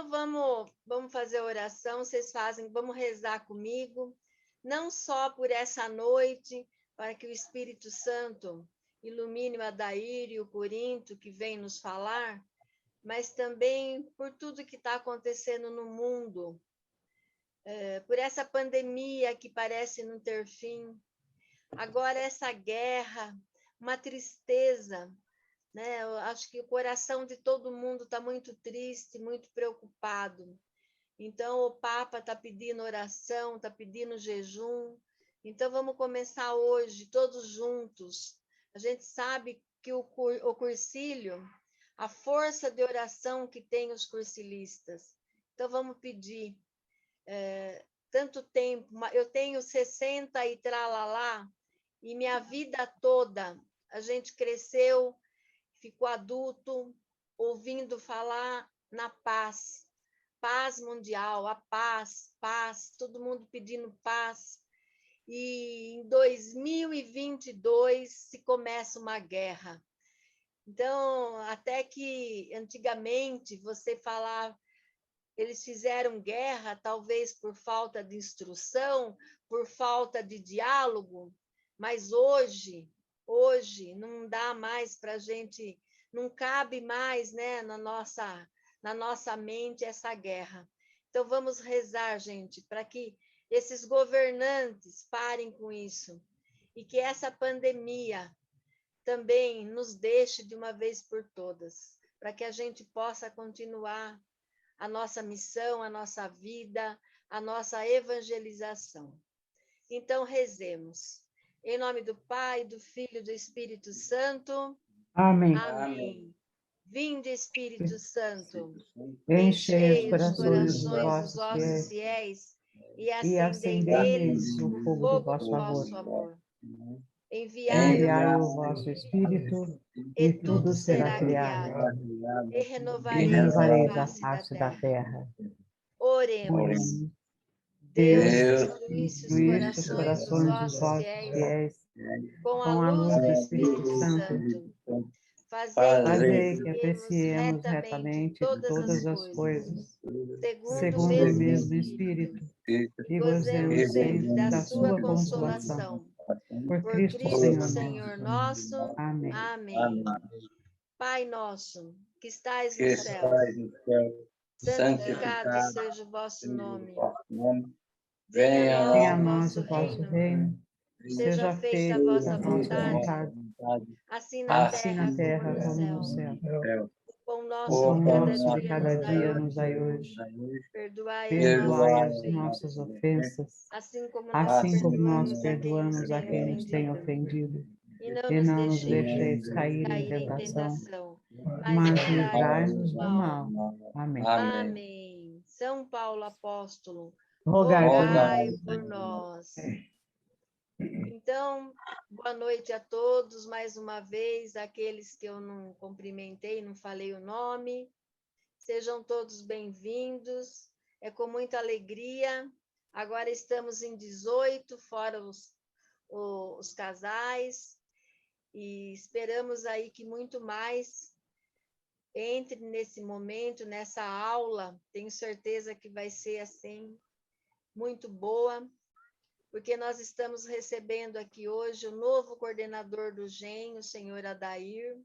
Então vamos fazer a oração, vamos rezar comigo, não só por essa noite, para que o Espírito Santo ilumine o Adair e o Corinto que vem nos falar, mas também por tudo que está acontecendo no mundo, por essa pandemia que parece não ter fim, agora essa guerra, uma tristeza, né? Eu acho que o coração de todo mundo está muito triste, muito preocupado. Então, o Papa está pedindo oração, está pedindo jejum. Então, vamos começar hoje, todos juntos. A gente sabe que o cursílio, a força de oração que tem os cursilistas. Então, vamos pedir. Tanto tempo, eu tenho 60 e tralalá, e minha vida toda a gente cresceu, ficou adulto, ouvindo falar na paz, paz mundial, a paz, paz, todo mundo pedindo paz. E em 2022 se começa uma guerra. Então, até que antigamente você falava, eles fizeram guerra, talvez por falta de instrução, por falta de diálogo, mas hoje não dá mais para a gente, não cabe mais, né, na nossa mente essa guerra. Então vamos rezar, gente, para que esses governantes parem com isso e que essa pandemia também nos deixe de uma vez por todas, para que a gente possa continuar a nossa missão, a nossa vida, a nossa evangelização. Então, rezemos. Em nome do Pai, do Filho e do Espírito Santo. Amém. Amém. Vinde, Espírito Santo, Enchei os corações corações dos vossos fiéis e e acendei acendei neles neles o o fogo do vosso amor. Enviai o vosso Espírito, e tudo será criado, e e renovareis a face da terra. Oremos. Deus, instruísse os corações dos vossos fiéis com a luz do Espírito Santo. fazei que apreciemos retamente todas as coisas, segundo o mesmo Espírito, e gozemos sempre da sua consolação. Por Cristo Senhor nosso. Amém. Amém. Pai nosso, que estais no céu, santificado seja o vosso nome. Venha a nós o vosso reino. Seja feita a vossa vontade, assim na terra como no céu. O pão nosso de cada dia nos dai hoje. Perdoai as nossas ofensas, assim como nós perdoamos a quem nos tem ofendido. E não nos deixeis cair em tentação, mas livrai-nos do mal. Amém. Amém. São Paulo apóstolo, Rogai por nós. Então, boa noite a todos, mais uma vez, aqueles que eu não cumprimentei, não falei o nome. Sejam todos bem-vindos, é com muita alegria. Agora estamos em 18, fora os casais, e esperamos aí que muito mais entre nesse momento, nessa aula. Tenho certeza que vai ser assim, muito boa, porque nós estamos recebendo aqui hoje o novo coordenador do GEM, o senhor Adair,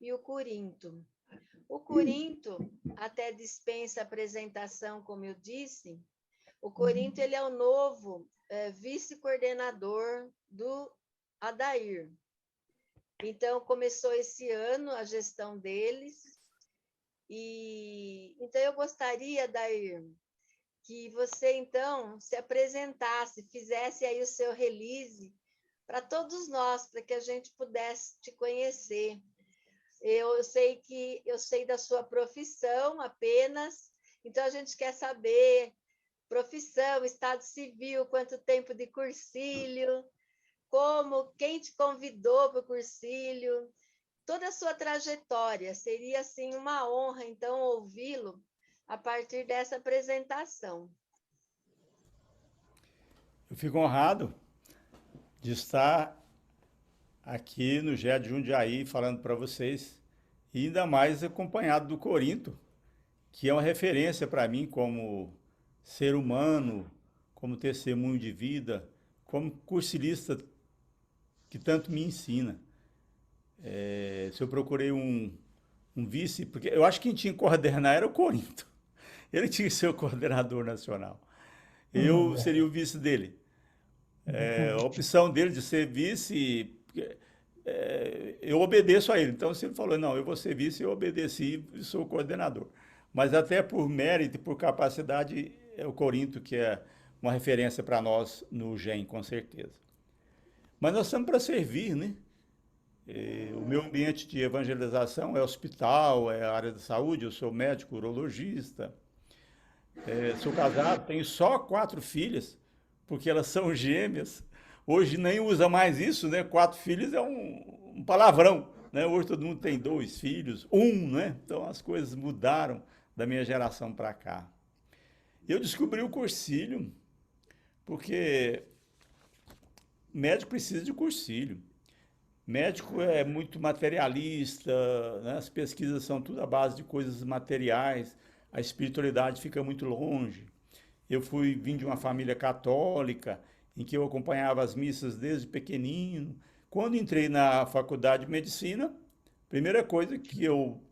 e o Corinto. O Corinto até dispensa apresentação, como eu disse. O Corinto ele é o novo vice-coordenador do Adair. Então, começou esse ano a gestão deles. Então, eu gostaria, Adair, que você, então, se apresentasse, fizesse aí o seu release para todos nós, para que a gente pudesse te conhecer. Eu sei da sua profissão apenas, então a gente quer saber profissão, estado civil, quanto tempo de cursílio, quem te convidou para o cursílio, toda a sua trajetória. Seria assim uma honra, então, ouvi-lo a partir dessa apresentação. Eu fico honrado de estar aqui no GEA de Jundiaí falando para vocês, e ainda mais acompanhado do Corinto, que é uma referência para mim como ser humano, como testemunho de vida, como cursilista que tanto me ensina. Se eu procurei um vice, porque eu acho que quem tinha que coordenar era o Corinto. Ele tinha que ser o coordenador nacional. Eu seria o vice dele. A opção dele de ser vice, eu obedeço a ele. Então, se ele falou, não, eu vou ser vice, eu obedeci e sou o coordenador. Mas até por mérito e por capacidade, é o Corinto que é uma referência para nós no GEM, com certeza. Mas nós estamos para servir, né? O meu ambiente de evangelização é hospital, é área da saúde, eu sou médico urologista, sou casado, tenho só 4 filhas, porque elas são gêmeas. Hoje nem usa mais isso, né? 4 filhos é um palavrão, né? Hoje todo mundo tem 2 filhos, né? Então as coisas mudaram da minha geração para cá. Eu descobri o cursilho, porque médico precisa de cursilho. Médico é muito materialista, né? As pesquisas são tudo à base de coisas materiais, a espiritualidade fica muito longe. Eu vim de uma família católica, em que eu acompanhava as missas desde pequenino. Quando entrei na faculdade de medicina, a primeira coisa que eu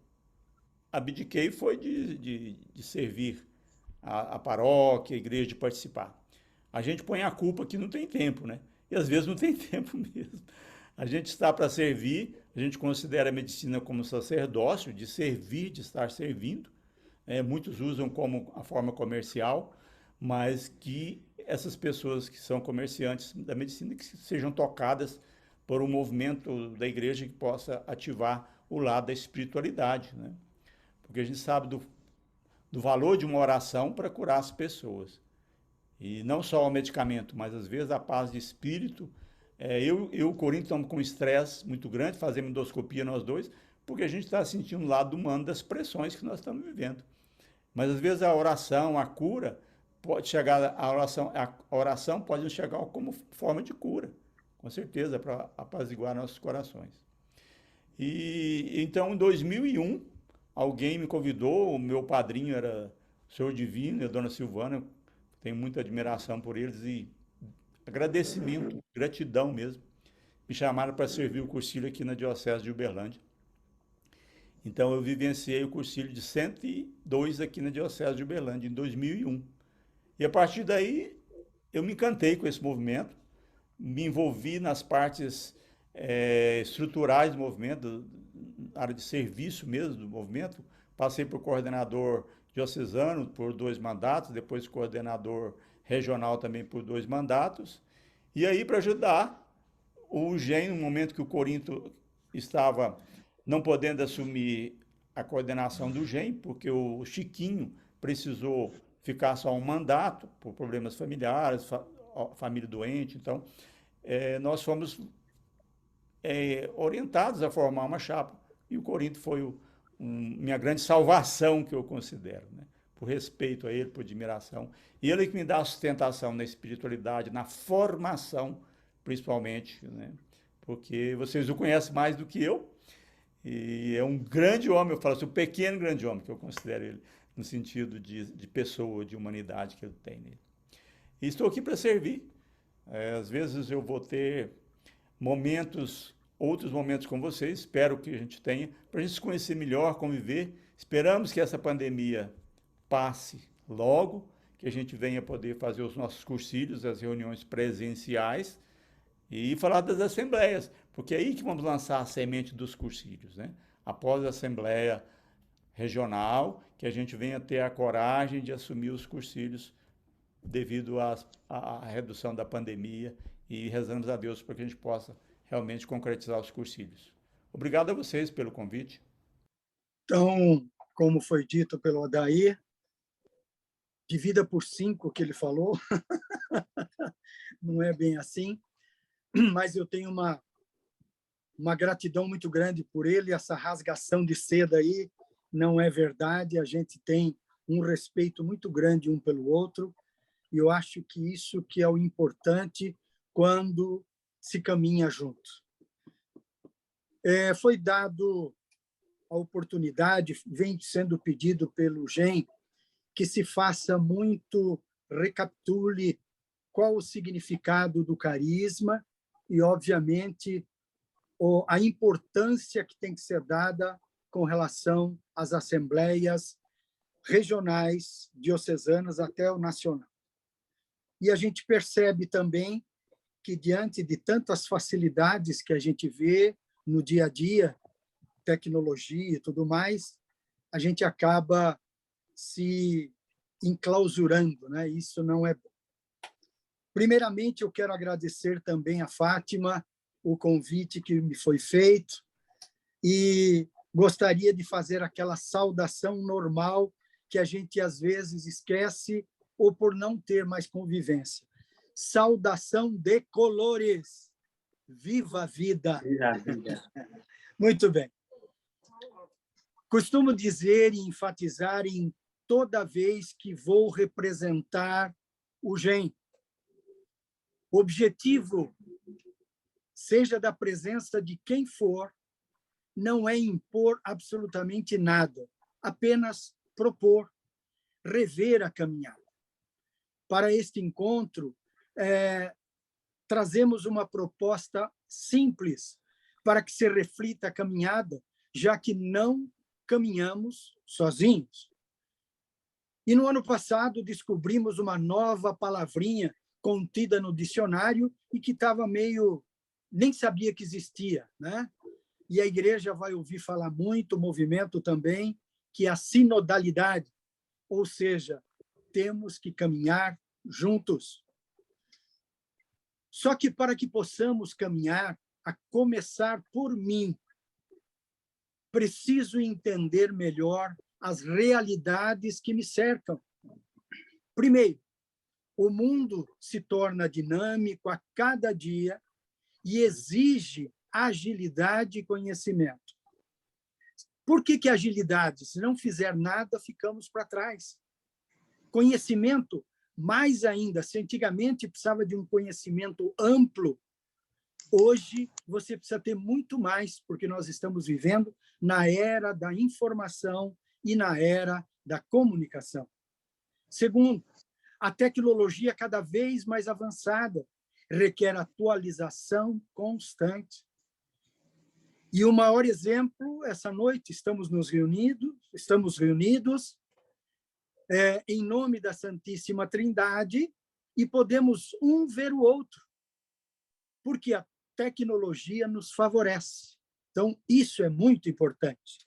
abdiquei foi de servir a paróquia, a igreja, de participar. A gente põe a culpa que não tem tempo, né? E às vezes não tem tempo mesmo. A gente está para servir, a gente considera a medicina como sacerdócio, de servir, de estar servindo. Muitos usam como a forma comercial, mas que essas pessoas que são comerciantes da medicina que sejam tocadas por um movimento da igreja que possa ativar o lado da espiritualidade, né? Porque a gente sabe do valor de uma oração para curar as pessoas. E não só o medicamento, mas às vezes a paz de espírito. Eu e o Corinto estamos com um estresse muito grande, fazemos endoscopia nós dois, porque a gente está sentindo o lado humano das pressões que nós estamos vivendo. Mas às vezes a oração, a cura, pode chegar, a oração pode chegar como forma de cura, com certeza, para apaziguar nossos corações. E então, em 2001, alguém me convidou, o meu padrinho era o Senhor Divino e a Dona Silvana, tenho muita admiração por eles e agradecimento, gratidão mesmo. Me chamaram para servir o cursilho aqui na Diocese de Uberlândia. Então, eu vivenciei o cursilho de 102 aqui na Diocese de Uberlândia, em 2001. E a partir daí, eu me encantei com esse movimento, me envolvi nas partes estruturais do movimento, área de serviço mesmo do movimento. Passei por coordenador diocesano por 2 mandatos, depois coordenador regional também por 2 mandatos. E aí, para ajudar o GEM, no momento que o Corinto estava não podendo assumir a coordenação do GEM, porque o Chiquinho precisou ficar só um mandato por problemas familiares, família doente. Então, nós fomos orientados a formar uma chapa, e o Corinto foi minha grande salvação, que eu considero, né? Por respeito a ele, por admiração. E ele que me dá a sustentação na espiritualidade, na formação, principalmente, né? Porque vocês o conhecem mais do que eu, e é um grande homem, eu falo assim, um pequeno grande homem, que eu considero ele, no sentido de pessoa, de humanidade que ele tem nele. E estou aqui para servir. Às vezes eu vou ter outros momentos com vocês, espero que a gente tenha, para a gente se conhecer melhor, conviver. Esperamos que essa pandemia passe logo, que a gente venha poder fazer os nossos cursilhos, as reuniões presenciais e falar das assembleias, porque é aí que vamos lançar a semente dos cursilhos, né? Após a assembleia regional, que a gente venha ter a coragem de assumir os cursilhos devido à redução da pandemia, e rezamos a Deus para que a gente possa realmente concretizar os cursilhos. Obrigado a vocês pelo convite. Então, como foi dito pelo Odair, divida por 5 que ele falou, não é bem assim, mas eu tenho uma gratidão muito grande por ele, essa rasgação de seda aí não é verdade, a gente tem um respeito muito grande um pelo outro, e eu acho que isso que é o importante quando se caminha junto. Foi dado a oportunidade, vem sendo pedido pelo GEM, que se faça muito, recapitule qual o significado do carisma e, obviamente, a importância que tem que ser dada com relação às assembleias regionais, diocesanas, até o nacional. E a gente percebe também que, diante de tantas facilidades que a gente vê no dia a dia, tecnologia e tudo mais, a gente acaba se enclausurando, né? Isso não é bom. Primeiramente, eu quero agradecer também a Fátima o convite que me foi feito e gostaria de fazer aquela saudação normal que a gente às vezes esquece ou por não ter mais convivência. Saudação de colores. Viva a vida! Viva a vida! Muito bem. Costumo dizer e enfatizar em toda vez que vou representar o GEM. O objetivo, seja da presença de quem for, não é impor absolutamente nada, apenas propor, rever a caminhada. Para este encontro, trazemos uma proposta simples para que se reflita a caminhada, já que não caminhamos sozinhos. E no ano passado descobrimos uma nova palavrinha contida no dicionário e que estava meio... nem sabia que existia, né? E a igreja vai ouvir falar muito, o movimento também, que é a sinodalidade, ou seja, temos que caminhar juntos. Só que para que possamos caminhar, a começar por mim, preciso entender melhor as realidades que me cercam. Primeiro, o mundo se torna dinâmico a cada dia e exige agilidade e conhecimento. Por que agilidade? Se não fizer nada, ficamos para trás. Conhecimento, mais ainda, se antigamente precisava de um conhecimento amplo, hoje você precisa ter muito mais, porque nós estamos vivendo na era da informação e na era da comunicação. Segundo, a tecnologia cada vez mais avançada requer atualização constante. E o maior exemplo, essa noite estamos reunidos em nome da Santíssima Trindade e podemos um ver o outro, porque a tecnologia nos favorece. Então, isso é muito importante.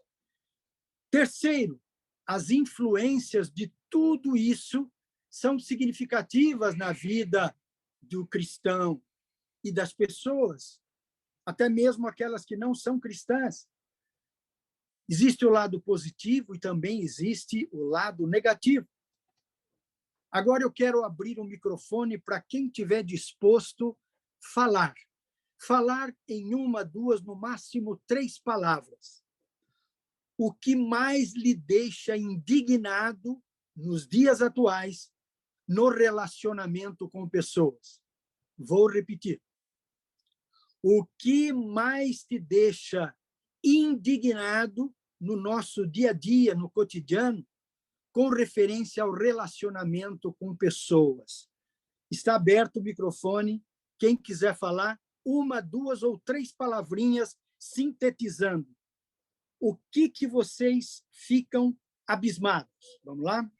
Terceiro, as influências de tudo isso são significativas na vida do cristão e das pessoas, até mesmo aquelas que não são cristãs. Existe o lado positivo e também existe o lado negativo. Agora eu quero abrir o microfone para quem estiver disposto a falar. Falar em 1, 2, no máximo 3 palavras. O que mais lhe deixa indignado nos dias atuais no relacionamento com pessoas? Vou repetir. O que mais te deixa indignado no nosso dia a dia, no cotidiano, com referência ao relacionamento com pessoas? Está aberto o microfone. Quem quiser falar, 1, 2 ou 3 palavrinhas sintetizando. O que vocês ficam abismados? Vamos lá?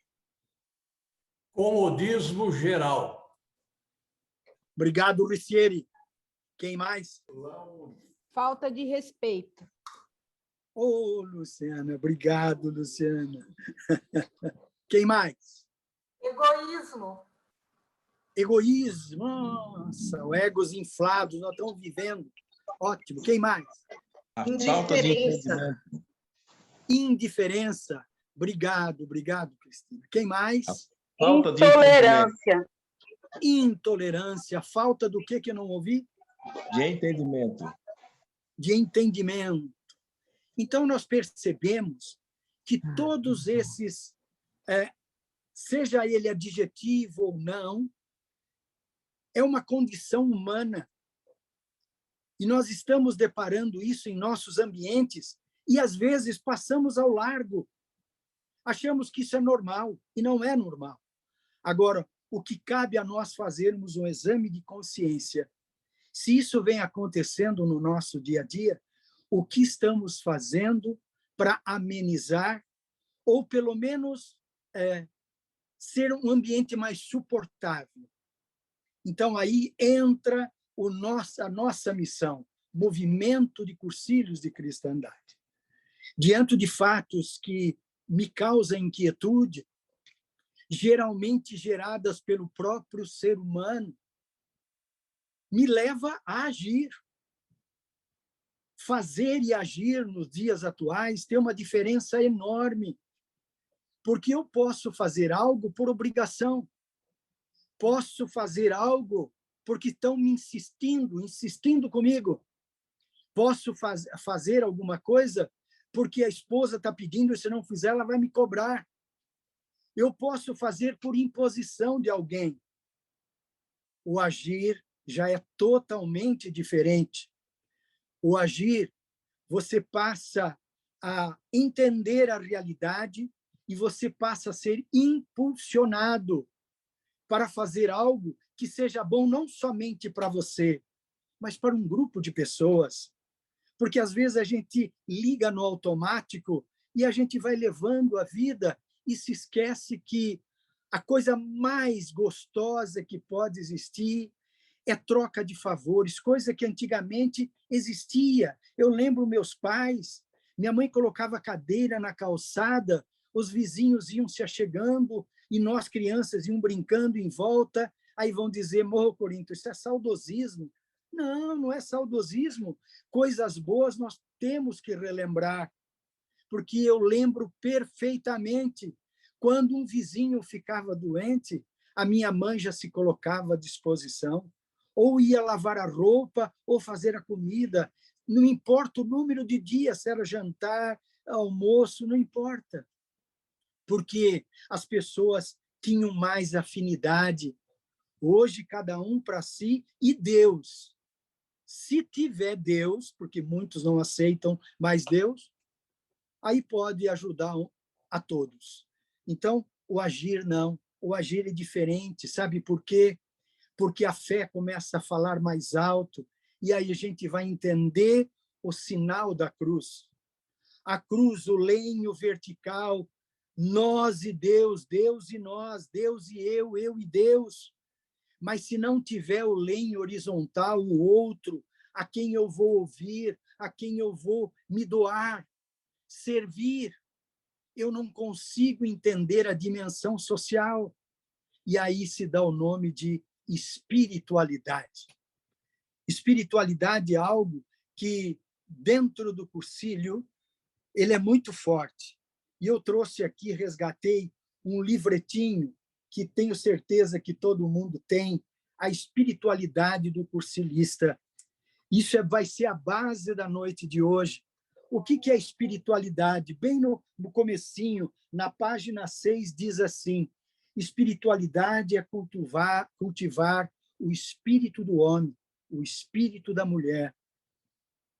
Comodismo geral. Obrigado, Ricieri. Quem mais? Falta de respeito. Ô, Luciana, obrigado, Luciana. Quem mais? Egoísmo. Egoísmo. Nossa, o egos inflados, nós estamos vivendo. Ótimo. Quem mais? A falta de entendimento. Indiferença. Obrigado, Cristina. Quem mais? Falta de intolerância. Intolerância. Falta do que eu não ouvi? De entendimento. De entendimento. Então, nós percebemos que todos esses, seja ele adjetivo ou não, é uma condição humana. E nós estamos deparando isso em nossos ambientes E, às vezes, passamos ao largo. Achamos que isso é normal, e não é normal. Agora, o que cabe a nós fazermos um exame de consciência, se isso vem acontecendo no nosso dia a dia, o que estamos fazendo para amenizar, ou pelo menos ser um ambiente mais suportável. Então, aí entra a nossa missão, movimento de cursilhos de cristandade. Diante de fatos que me causam inquietude, geralmente geradas pelo próprio ser humano, me leva a agir. Fazer e agir nos dias atuais tem uma diferença enorme, porque eu posso fazer algo por obrigação, posso fazer algo porque estão me insistindo comigo, posso fazer alguma coisa porque a esposa está pedindo e se não fizer ela vai me cobrar. Eu posso fazer por imposição de alguém. O agir já é totalmente diferente. O agir, você passa a entender a realidade e você passa a ser impulsionado para fazer algo que seja bom não somente para você, mas para um grupo de pessoas. Porque, às vezes, a gente liga no automático e a gente vai levando a vida e se esquece que a coisa mais gostosa que pode existir é troca de favores, coisa que antigamente existia. Eu lembro meus pais, minha mãe colocava cadeira na calçada, os vizinhos iam se achegando e nós, crianças, iam brincando em volta, aí vão dizer, Morro Corinto, isso é saudosismo. Não, não é saudosismo. Coisas boas nós temos que relembrar, porque eu lembro perfeitamente quando um vizinho ficava doente, a minha mãe já se colocava à disposição, ou ia lavar a roupa, ou fazer a comida, não importa o número de dias, se era jantar, almoço, não importa, porque as pessoas tinham mais afinidade. Hoje, cada um para si, e Deus. Se tiver Deus, porque muitos não aceitam mais Deus, aí pode ajudar a todos. Então, o agir não. O agir é diferente. Sabe por quê? Porque a fé começa a falar mais alto e aí a gente vai entender o sinal da cruz. A cruz, o lenho vertical, nós e Deus, Deus e nós, Deus e eu e Deus. Mas se não tiver o lenho horizontal, o outro, a quem eu vou ouvir, a quem eu vou me doar, servir, eu não consigo entender a dimensão social. E aí se dá o nome de espiritualidade. Espiritualidade é algo que, dentro do cursilho, ele é muito forte. E eu trouxe aqui, resgatei um livretinho que tenho certeza que todo mundo tem, a espiritualidade do cursilista. Isso vai ser a base da noite de hoje. O que é espiritualidade? Bem no comecinho, na página 6, diz assim, espiritualidade é cultivar o espírito do homem, o espírito da mulher.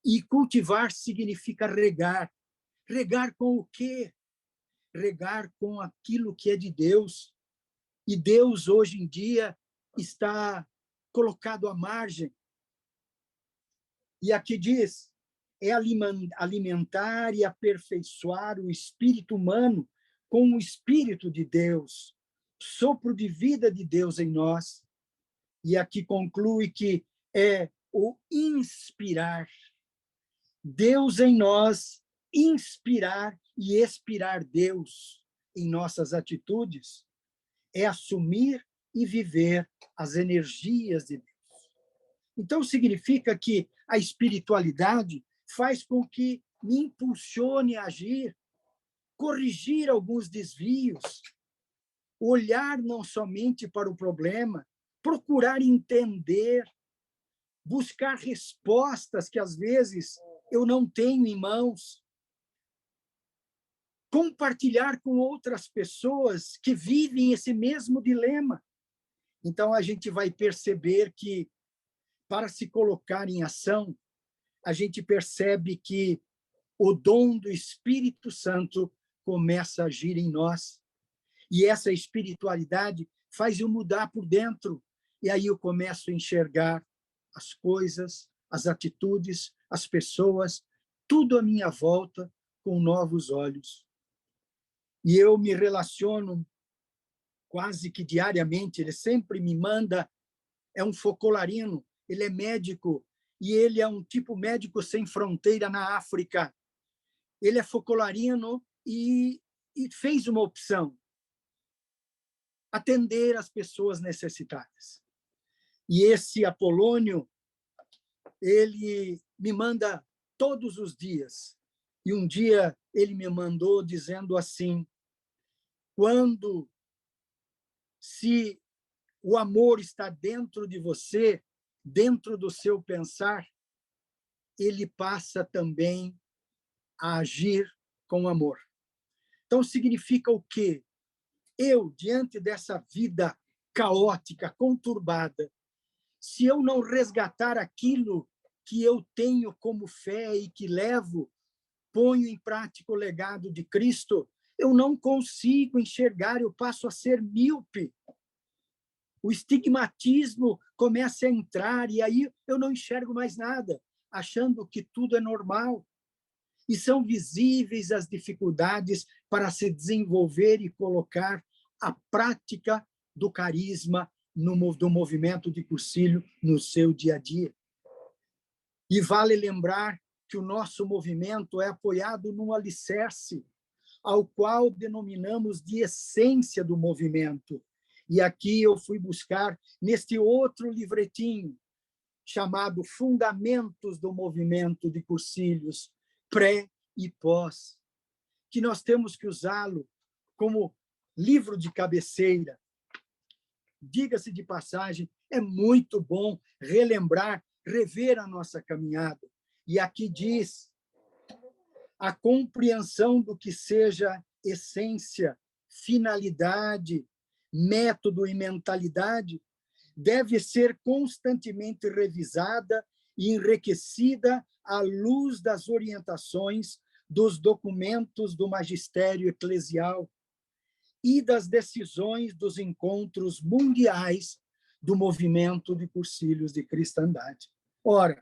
E cultivar significa regar. Regar com o quê? Regar com aquilo que é de Deus. E Deus, hoje em dia, está colocado à margem. E aqui diz, é alimentar e aperfeiçoar o espírito humano com o espírito de Deus, sopro de vida de Deus em nós. E aqui conclui que é o inspirar. Deus em nós, inspirar e expirar Deus em nossas atitudes, é assumir e viver as energias de Deus. Então, significa que a espiritualidade faz com que me impulsione a agir, corrigir alguns desvios, olhar não somente para o problema, procurar entender, buscar respostas que, às vezes, eu não tenho em mãos, compartilhar com outras pessoas que vivem esse mesmo dilema. Então, a gente vai perceber que, para se colocar em ação, a gente percebe que o dom do Espírito Santo começa a agir em nós. E essa espiritualidade faz eu mudar por dentro. E aí eu começo a enxergar as coisas, as atitudes, as pessoas, tudo à minha volta com novos olhos. E eu me relaciono quase que diariamente, ele sempre me manda, é um focolarino, ele é médico, e ele é um tipo médico sem fronteira na África. Ele é focolarino e fez uma opção, atender as pessoas necessitadas. E esse Apolônio, ele me manda todos os dias. E um dia ele me mandou dizendo assim: se o amor está dentro de você, dentro do seu pensar, ele passa também a agir com amor. Então, significa o quê? Eu, diante dessa vida caótica, conturbada, se eu não resgatar aquilo que eu tenho como fé e que levo, ponho em prática o legado de Cristo, eu não consigo enxergar, eu passo a ser míope. O estigmatismo começa a entrar e aí eu não enxergo mais nada, achando que tudo é normal. E são visíveis as dificuldades para se desenvolver e colocar a prática do carisma do movimento de Cursilho no seu dia a dia. E vale lembrar que o nosso movimento é apoiado num alicerce, ao qual denominamos de essência do movimento. E aqui eu fui buscar neste outro livretinho, chamado Fundamentos do Movimento de Cursilhos, pré e pós, que nós temos que usá-lo como livro de cabeceira. Diga-se de passagem, é muito bom relembrar, rever a nossa caminhada. E aqui diz: a compreensão do que seja essência, finalidade, método e mentalidade deve ser constantemente revisada e enriquecida à luz das orientações dos documentos do magistério eclesial e das decisões dos encontros mundiais do movimento de cursilhos de cristandade. Ora,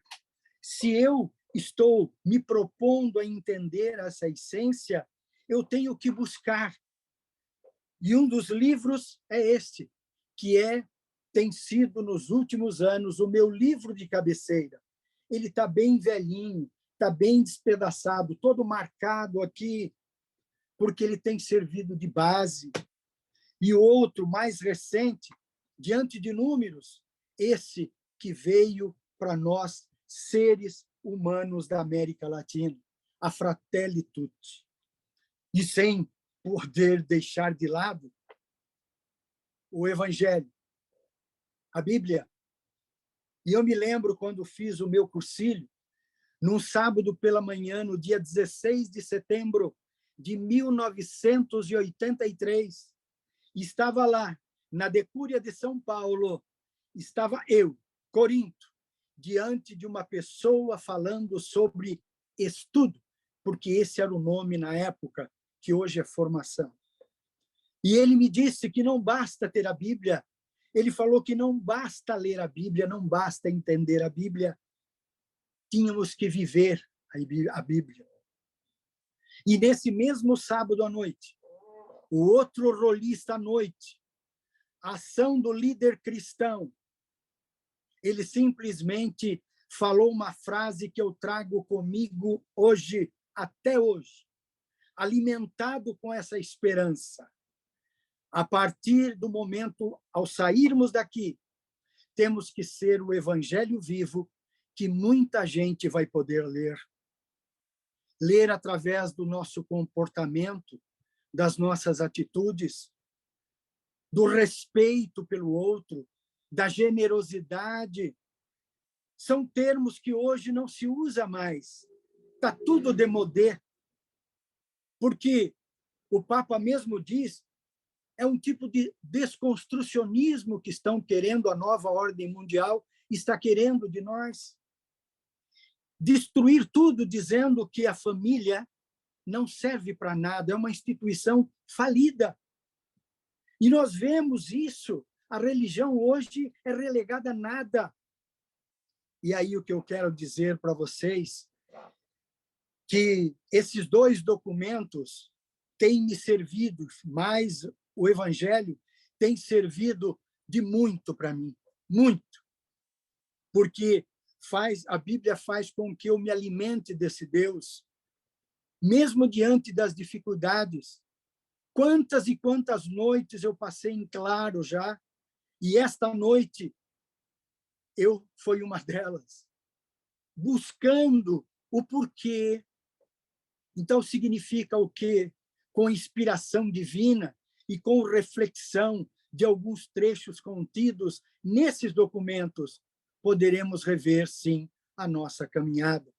se eu estou me propondo a entender essa essência, eu tenho que buscar. E um dos livros é este, que tem sido, nos últimos anos, o meu livro de cabeceira. Ele está bem velhinho, está bem despedaçado, todo marcado aqui, porque ele tem servido de base. E outro, mais recente, diante de números, esse que veio para nós, seres humanos da América Latina, a Fratelli Tutti. E sem poder deixar de lado o Evangelho, a Bíblia. E eu me lembro quando fiz o meu cursilho, num sábado pela manhã, no dia 16 de setembro de 1983, estava lá, na Decúria de São Paulo, estava eu, Corinto, diante de uma pessoa falando sobre estudo, porque esse era o nome na época, que hoje é formação. E ele me disse que não basta ter a Bíblia, ele falou que não basta ler a Bíblia, não basta entender a Bíblia, tínhamos que viver a Bíblia. E nesse mesmo sábado à noite, o outro rolista à noite, a ação do líder cristão, ele simplesmente falou uma frase que eu trago comigo hoje, até hoje, alimentado com essa esperança. A partir do momento, ao sairmos daqui, temos que ser o evangelho vivo que muita gente vai poder ler. Ler através do nosso comportamento, das nossas atitudes, do respeito pelo outro, da generosidade. São termos que hoje não se usa mais. Está tudo demodé. Porque o Papa mesmo diz, é um tipo de desconstrucionismo que estão querendo, a nova ordem mundial está querendo de nós. destruir tudo dizendo que a família não serve para nada, é uma instituição falida. E nós vemos isso, a religião hoje é relegada a nada. E aí o que eu quero dizer para vocês, que esses dois documentos têm me servido, mais o Evangelho tem servido de muito para mim, muito. Porque a Bíblia faz com que eu me alimente desse Deus, mesmo diante das dificuldades. Quantas e quantas noites eu passei em claro já, e esta noite foi uma delas, buscando o porquê. Então, significa o quê? Com inspiração divina e com reflexão de alguns trechos contidos nesses documentos, poderemos rever, sim, a nossa caminhada.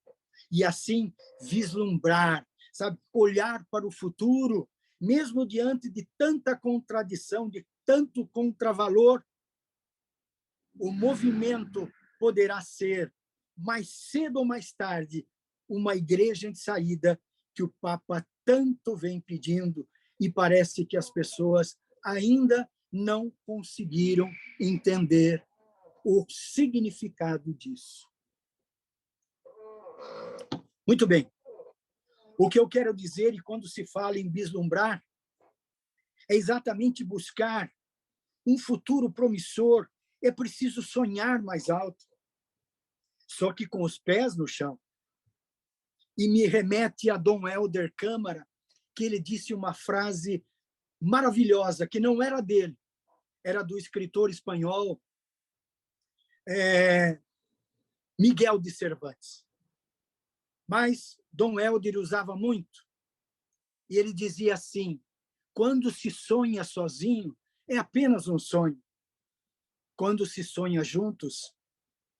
E assim vislumbrar, sabe, olhar para o futuro, mesmo diante de tanta contradição, de tanto contravalor, o movimento poderá ser, mais cedo ou mais tarde, uma igreja em saída que o Papa tanto vem pedindo, e parece que as pessoas ainda não conseguiram entender o significado disso. Muito bem. O que eu quero dizer, e quando se fala em vislumbrar, é exatamente buscar um futuro promissor. É preciso sonhar mais alto, só que com os pés no chão. E me remete a Dom Helder Câmara, que ele disse uma frase maravilhosa, que não era dele, era do escritor espanhol Miguel de Cervantes. Mas Dom Helder usava muito. E ele dizia assim: quando se sonha sozinho, é apenas um sonho. Quando se sonha juntos,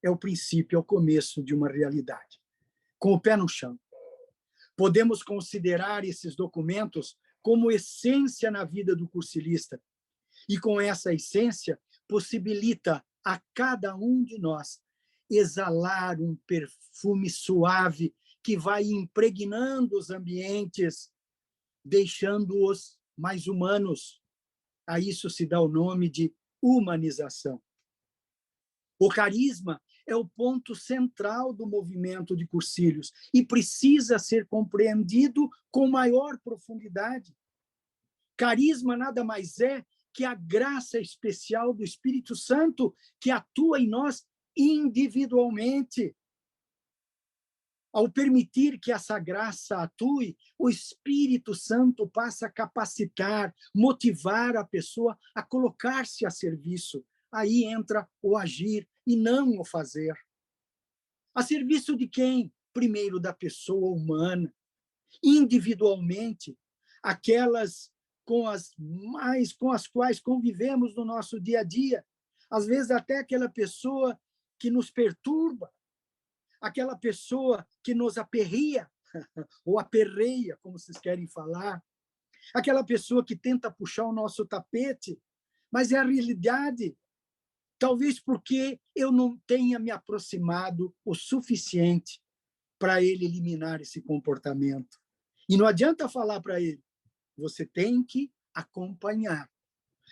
é o princípio, é o começo de uma realidade. Com o pé no chão. Podemos considerar esses documentos como essência na vida do cursilista. E com essa essência, possibilita a cada um de nós exalar um perfume suave que vai impregnando os ambientes, deixando-os mais humanos. A isso se dá o nome de humanização. O carisma é o ponto central do movimento de Cursilhos e precisa ser compreendido com maior profundidade. Carisma nada mais é que a graça especial do Espírito Santo que atua em nós individualmente. Ao permitir que essa graça atue, o Espírito Santo passa a capacitar, motivar a pessoa a colocar-se a serviço. Aí entra o agir e não o fazer. A serviço de quem? Primeiro, da pessoa humana, individualmente, aquelas com as quais convivemos no nosso dia a dia. Às vezes, até aquela pessoa que nos perturba, aquela pessoa que nos aperria, ou aperreia, como vocês querem falar, aquela pessoa que tenta puxar o nosso tapete, mas é a realidade. Talvez porque eu não tenha me aproximado o suficiente para ele eliminar esse comportamento. E não adianta falar para ele, você tem que acompanhar.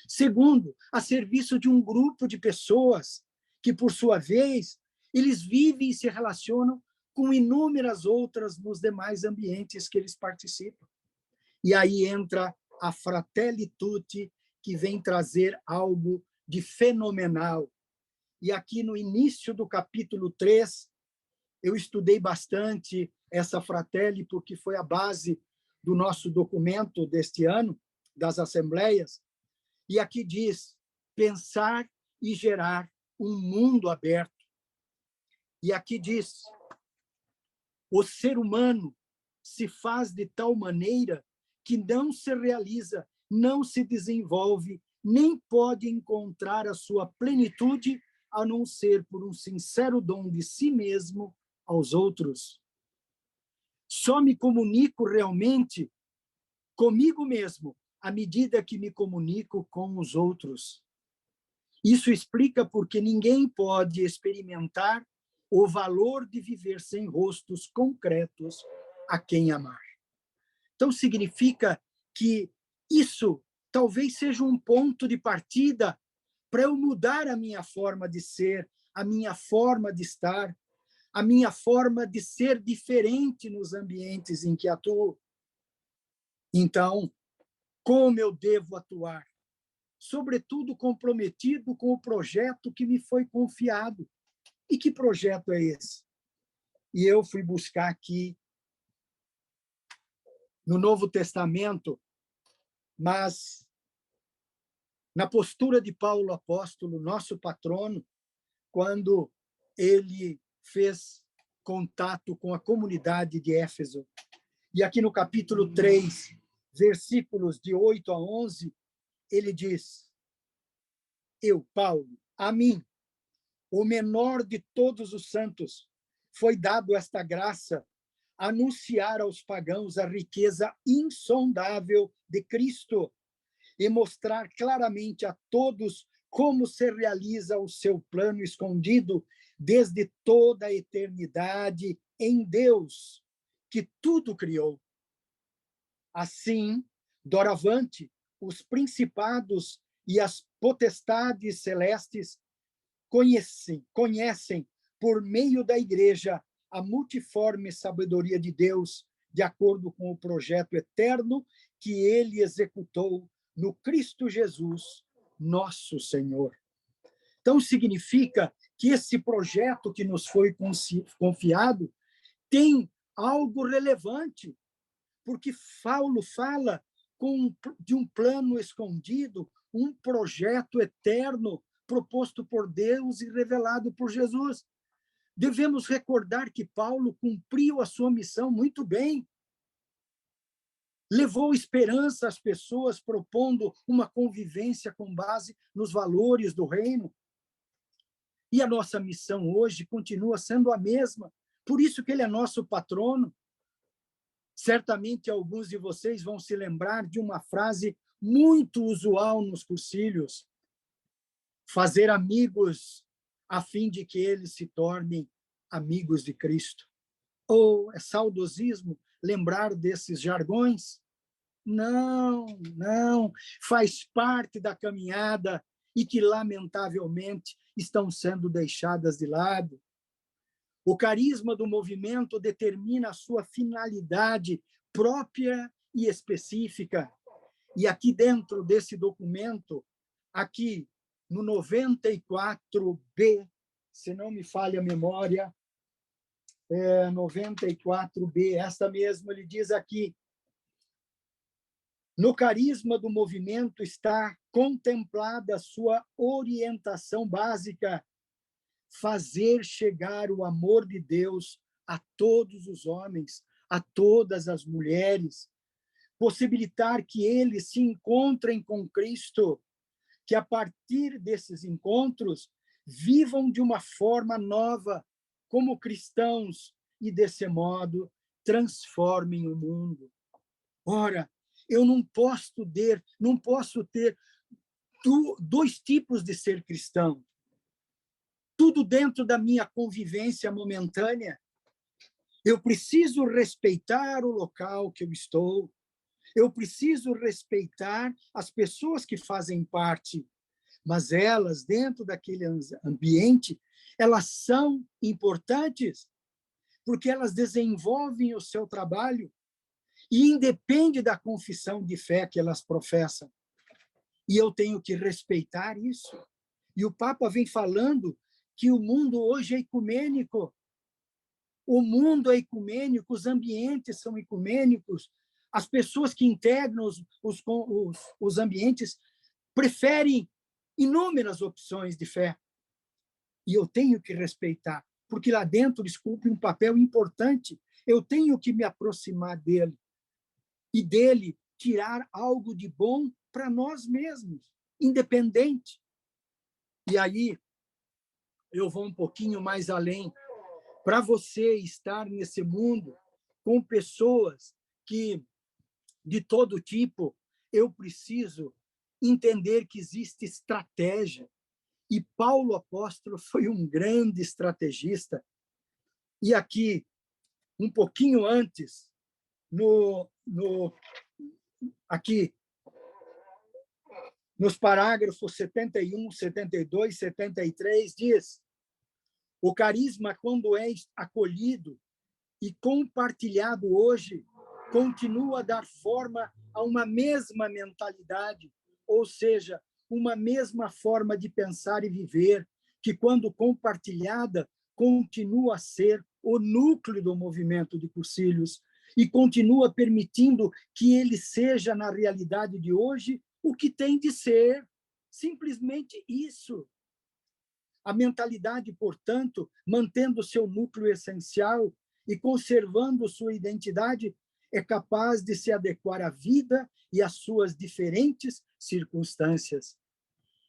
Segundo, a serviço de um grupo de pessoas que, por sua vez, eles vivem e se relacionam com inúmeras outras nos demais ambientes que eles participam. E aí entra a Fratelli Tutti, que vem trazer algo de fenomenal. E aqui no início do capítulo 3, eu estudei bastante essa Fratelli, porque foi a base do nosso documento deste ano, das assembleias. E aqui diz, pensar e gerar um mundo aberto. E aqui diz, o ser humano se faz de tal maneira que não se realiza, não se desenvolve, nem pode encontrar a sua plenitude, a não ser por um sincero dom de si mesmo aos outros. Só me comunico realmente comigo mesmo à medida que me comunico com os outros. Isso explica porque ninguém pode experimentar o valor de viver sem rostos concretos a quem amar. Então, significa que isso talvez seja um ponto de partida para eu mudar a minha forma de ser, a minha forma de estar, a minha forma de ser diferente nos ambientes em que atuo. Então, como eu devo atuar? Sobretudo comprometido com o projeto que me foi confiado. E que projeto é esse? E eu fui buscar aqui no Novo Testamento, mas na postura de Paulo apóstolo, nosso patrono, quando ele fez contato com a comunidade de Éfeso. E aqui no capítulo 3, versículos de 8 a 11, ele diz: eu, Paulo, a mim, o menor de todos os santos, foi dado esta graça, anunciar aos pagãos a riqueza insondável de Cristo e mostrar claramente a todos como se realiza o seu plano escondido desde toda a eternidade em Deus, que tudo criou. Assim, doravante, os principados e as potestades celestes conhecem por meio da Igreja a multiforme sabedoria de Deus, de acordo com o projeto eterno que ele executou no Cristo Jesus, nosso Senhor. Então, significa que esse projeto que nos foi confiado tem algo relevante, porque Paulo fala de um plano escondido, um projeto eterno proposto por Deus e revelado por Jesus. Devemos recordar que Paulo cumpriu a sua missão muito bem. Levou esperança às pessoas, propondo uma convivência com base nos valores do reino. E a nossa missão hoje continua sendo a mesma. Por isso que ele é nosso patrono. Certamente alguns de vocês vão se lembrar de uma frase muito usual nos cursilhos: fazer amigos a fim de que eles se tornem amigos de Cristo. Ou é saudosismo lembrar desses jargões? Não, não, faz parte da caminhada e que, lamentavelmente, estão sendo deixadas de lado. O carisma do movimento determina a sua finalidade própria e específica. E aqui dentro desse documento, aqui no 94B, se não me falha a memória, 94B, esta mesmo, ele diz aqui: no carisma do movimento está contemplada a sua orientação básica, fazer chegar o amor de Deus a todos os homens, a todas as mulheres, possibilitar que eles se encontrem com Cristo, que a partir desses encontros vivam de uma forma nova, como cristãos, e desse modo transformem o mundo. Ora, eu não posso ter dois tipos de ser cristão. Tudo dentro da minha convivência momentânea. Eu preciso respeitar o local que eu estou. Eu preciso respeitar as pessoas que fazem parte. Mas elas, dentro daquele ambiente, elas são importantes, porque elas desenvolvem o seu trabalho e independe da confissão de fé que elas professam. E eu tenho que respeitar isso. E o Papa vem falando que o mundo hoje é ecumênico. O mundo é ecumênico, os ambientes são ecumênicos, as pessoas que integram os ambientes preferem inúmeras opções de fé. E eu tenho que respeitar, porque lá dentro eles cumprem um papel importante. Eu tenho que me aproximar dele e dele tirar algo de bom para nós mesmos, independente. E aí eu vou um pouquinho mais além. Para você estar nesse mundo com pessoas que, de todo tipo, eu preciso entender que existe estratégia. E Paulo apóstolo foi um grande estrategista. E aqui, um pouquinho antes, aqui, nos parágrafos 71, 72, 73, diz: o carisma, quando é acolhido e compartilhado hoje, continua a dar forma a uma mesma mentalidade, ou seja, uma mesma forma de pensar e viver, que, quando compartilhada, continua a ser o núcleo do movimento de Cursilhos e continua permitindo que ele seja, na realidade de hoje, o que tem de ser. Simplesmente isso. A mentalidade, portanto, mantendo seu núcleo essencial e conservando sua identidade, é capaz de se adequar à vida e às suas diferentes circunstâncias.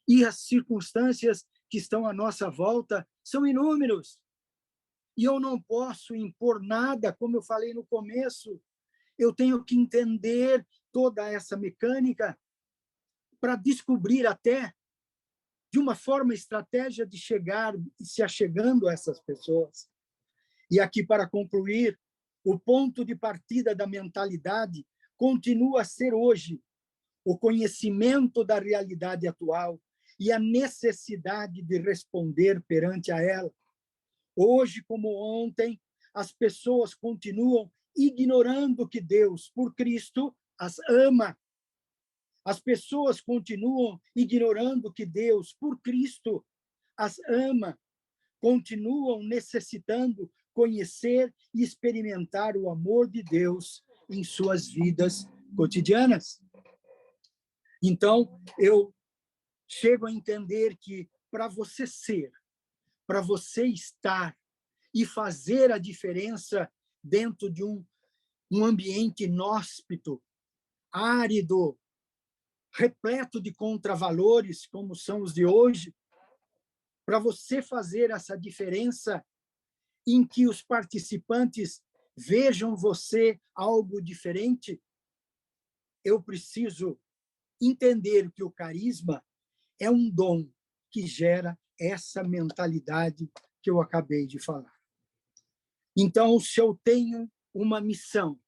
E as circunstâncias que estão à nossa volta são inúmeras. E eu não posso impor nada, como eu falei no começo. Eu tenho que entender toda essa mecânica para descobrir até de uma forma estratégia de chegar se achegando a essas pessoas. E aqui, para concluir, o ponto de partida da mentalidade continua a ser hoje o conhecimento da realidade atual e a necessidade de responder perante a ela. Hoje, como ontem, as pessoas continuam ignorando que Deus, por Cristo, as ama. As pessoas continuam ignorando que Deus, por Cristo, as ama. Continuam necessitando conhecer e experimentar o amor de Deus em suas vidas cotidianas. Então, eu chego a entender que, para você ser, para você estar e fazer a diferença dentro de um ambiente inóspito, árido, repleto de contravalores, como são os de hoje, para você fazer essa diferença em que os participantes vejam você algo diferente, eu preciso entender que o carisma é um dom que gera essa mentalidade que eu acabei de falar. Então, se eu tenho uma missão,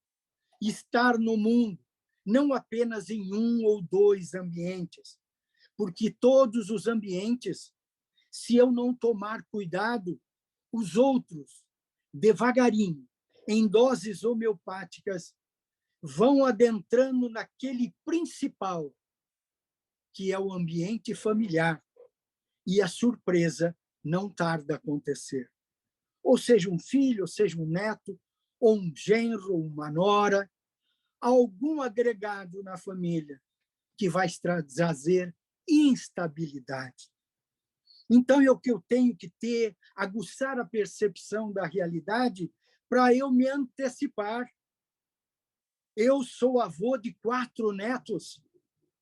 estar no mundo, não apenas em um ou dois ambientes, porque todos os ambientes, se eu não tomar cuidado, os outros, devagarinho, em doses homeopáticas, vão adentrando naquele principal, que é o ambiente familiar, e a surpresa não tarda a acontecer. Ou seja um filho, ou seja um neto, ou um genro, ou uma nora, algum agregado na família que vai trazer instabilidade. Então, é o que eu tenho que ter, aguçar a percepção da realidade para eu me antecipar. Eu sou avô de 4 netos,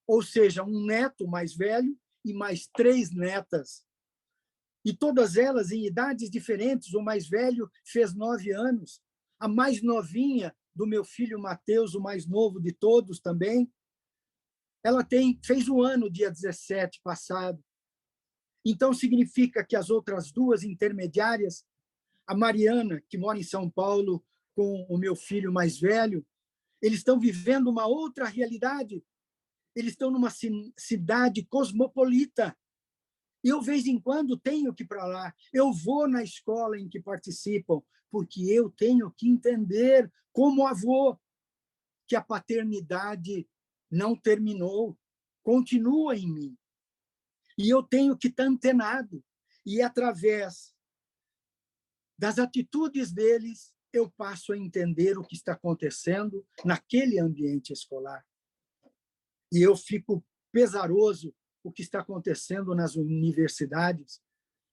ou seja, um neto mais velho e mais 3 netas. E todas elas em idades diferentes. O mais velho fez 9 anos, a mais novinha do meu filho Mateus, o mais novo de todos também, ela fez 1 ano, dia 17 passado. Então, significa que as outras 2 intermediárias, a Mariana, que mora em São Paulo, com o meu filho mais velho, eles estão vivendo uma outra realidade. Eles estão numa cidade cosmopolita. E eu, de vez em quando, tenho que ir para lá. Eu vou na escola em que participam, porque eu tenho que entender, como avô, que a paternidade não terminou, continua em mim. E eu tenho que estar antenado. E, através das atitudes deles, eu passo a entender o que está acontecendo naquele ambiente escolar. E eu fico pesaroso o que está acontecendo nas universidades.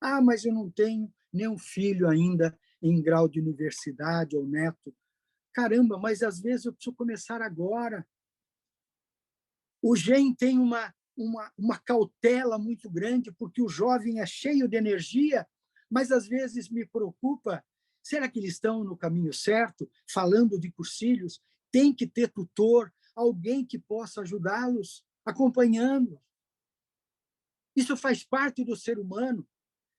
Ah, mas eu não tenho nenhum filho ainda em grau de universidade ou neto. Caramba, mas às vezes eu preciso começar agora. O GEM tem uma cautela muito grande, porque o jovem é cheio de energia, mas às vezes me preocupa, será que eles estão no caminho certo? Falando de cursilhos, tem que ter tutor, alguém que possa ajudá-los, acompanhando. Isso faz parte do ser humano.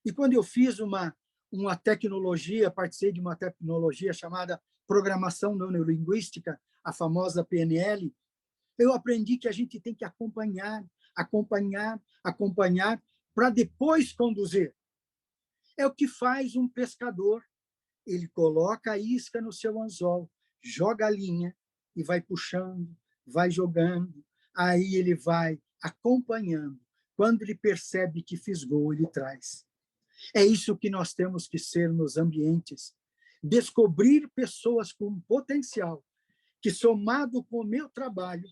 E quando eu fiz uma uma tecnologia, participei de uma tecnologia chamada Programação Neurolinguística, a famosa PNL. Eu aprendi que a gente tem que acompanhar, para depois conduzir. É o que faz um pescador. Ele coloca a isca no seu anzol, joga a linha e vai puxando, vai jogando. Aí ele vai acompanhando. Quando ele percebe que fisgou, ele traz. É isso que nós temos que ser nos ambientes. Descobrir pessoas com potencial, que somado com o meu trabalho,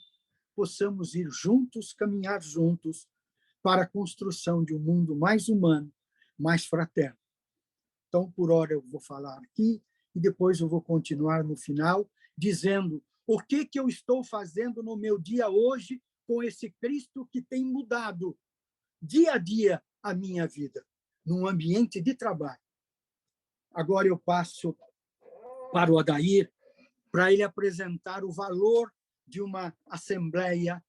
possamos ir juntos, caminhar juntos para a construção de um mundo mais humano, mais fraterno. Então, por hora, eu vou falar aqui e depois eu vou continuar no final, dizendo o que eu estou fazendo no meu dia hoje com esse Cristo que tem mudado dia a dia a minha vida, num ambiente de trabalho. Agora eu passo para o Adair, para ele apresentar o valor de uma assembleia,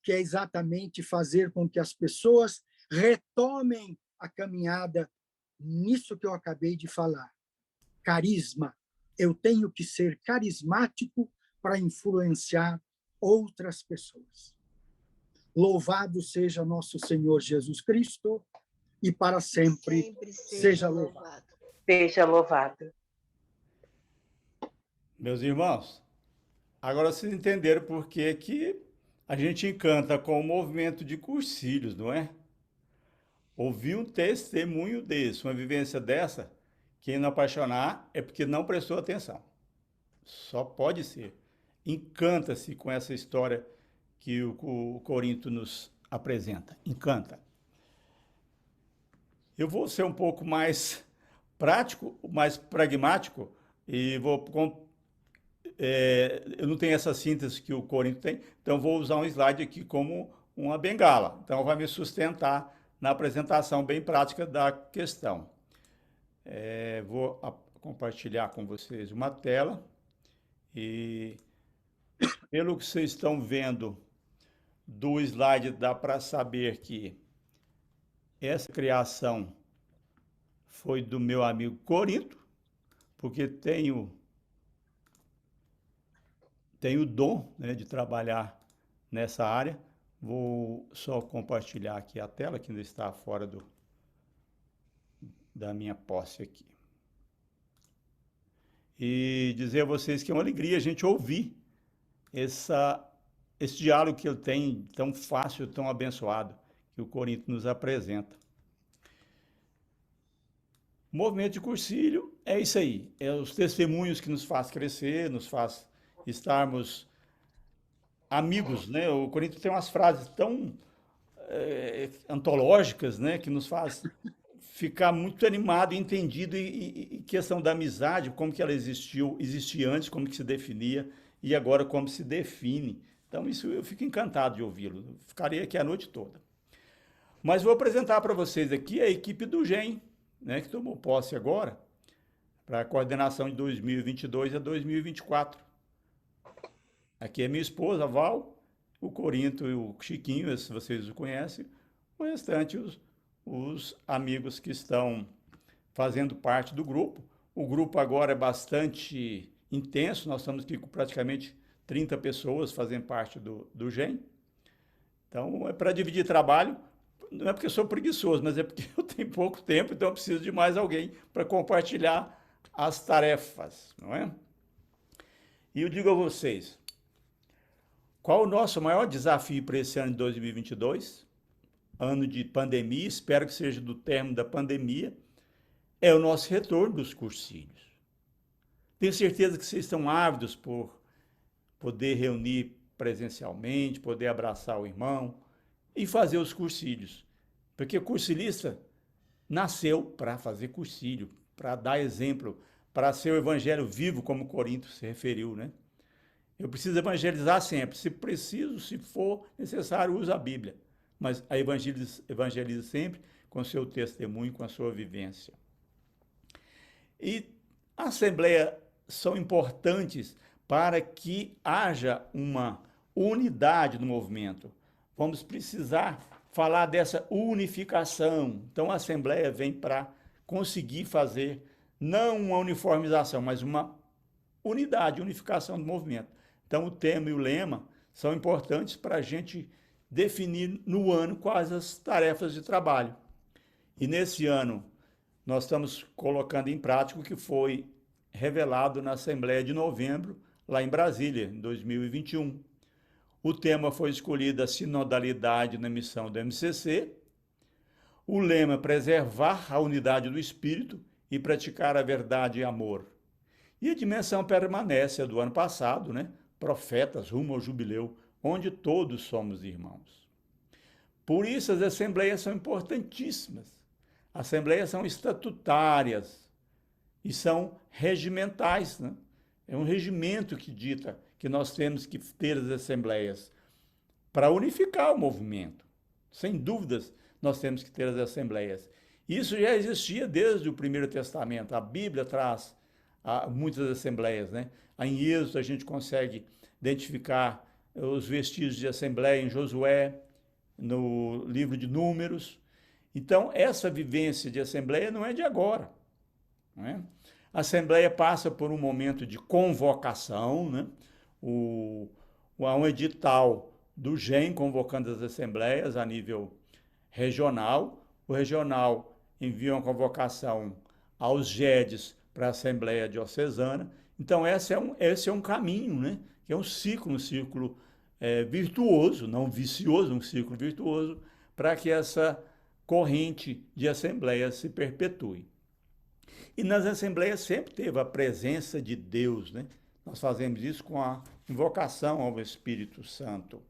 que é exatamente fazer com que as pessoas retomem a caminhada nisso que eu acabei de falar. Carisma. Eu tenho que ser carismático para influenciar outras pessoas. Louvado seja nosso Senhor Jesus Cristo e para sempre seja louvado. Seja louvado. Meus irmãos, agora vocês entenderam por que a gente encanta com o movimento de Cursilhos, não é? Ouvir um testemunho desse, uma vivência dessa, quem não apaixonar é porque não prestou atenção. Só pode ser. Encanta-se com essa história que o Corinto nos apresenta. Encanta. Eu vou ser um pouco mais prático, mais pragmático, e eu não tenho essa síntese que o Corinto tem, então vou usar um slide aqui como uma bengala. Então vai me sustentar na apresentação bem prática da questão. Vou compartilhar com vocês uma tela e, pelo que vocês estão vendo do slide, dá para saber que essa criação foi do meu amigo Corinto, porque tenho o dom, né, de trabalhar nessa área. Vou só compartilhar aqui a tela, que ainda está fora da minha posse aqui. E dizer a vocês que é uma alegria a gente ouvir esse diálogo que ele tem, tão fácil, tão abençoado, que o Corinto nos apresenta. O movimento de Cursilho é isso aí, é os testemunhos que nos faz crescer, nos faz estarmos amigos, né? O Corinto tem umas frases tão antológicas, né, que nos faz ficar muito animado e entendido, e questão da amizade, como que ela existia antes, como que se definia, e agora como se define. Então, isso eu fico encantado de ouvi-lo. Ficarei aqui a noite toda. Mas vou apresentar para vocês aqui a equipe do GEM, né, que tomou posse agora, para a coordenação de 2022 a 2024. Aqui é minha esposa, a Val, o Corinto e o Chiquinho, se vocês o conhecem, o restante, os amigos que estão fazendo parte do grupo. O grupo agora é bastante intenso, nós estamos aqui com praticamente 30 pessoas fazendo parte do GEM. Então, é para dividir trabalho, não é porque eu sou preguiçoso, mas é porque eu tenho pouco tempo, então eu preciso de mais alguém para compartilhar as tarefas, não é? E eu digo a vocês, qual o nosso maior desafio para esse ano de 2022? Ano de pandemia, espero que seja do término da pandemia, é o nosso retorno dos cursilhos. Tenho certeza que vocês estão ávidos por poder reunir presencialmente, poder abraçar o irmão e fazer os cursilhos. Porque o cursilista nasceu para fazer cursilho, para dar exemplo, para ser o evangelho vivo, como o Corinto se referiu, né? Eu preciso evangelizar sempre. Se preciso, se for necessário, usa a Bíblia. Mas a evangeliza sempre com seu testemunho, com a sua vivência. E a Assembleia são importantes para que haja uma unidade no movimento. Vamos precisar falar dessa unificação. Então, a Assembleia vem para conseguir fazer não uma uniformização, mas uma unidade, unificação do movimento. Então, o tema e o lema são importantes para a gente definir no ano quais as tarefas de trabalho. E nesse ano, nós estamos colocando em prática o que foi revelado na Assembleia de Novembro, lá em Brasília, em 2021. O tema foi escolhido a sinodalidade na missão do MCC, o lema preservar a unidade do Espírito e praticar a verdade e amor. E a dimensão permanece, a do ano passado, né? Profetas rumo ao jubileu, onde todos somos irmãos. Por isso as assembleias são importantíssimas. Assembleias são estatutárias e são regimentais, né? É um regimento que dita que nós temos que ter as assembleias para unificar o movimento. Sem dúvidas, nós temos que ter as assembleias. Isso já existia desde o Primeiro Testamento. A Bíblia traz muitas assembleias, né? Em Êxodo a gente consegue identificar os vestígios de assembleia em Josué, no livro de Números. Então, essa vivência de assembleia não é de agora, não é? A assembleia passa por um momento de convocação, né? Há um edital do GEM convocando as assembleias a nível regional. O regional envia uma convocação aos GEDs para a Assembleia Diocesana. Então, esse é um caminho, né? Que é um ciclo virtuoso, não vicioso, um ciclo virtuoso, para que essa corrente de assembleias se perpetue. E nas assembleias sempre teve a presença de Deus, né? Nós fazemos isso com a invocação ao Espírito Santo.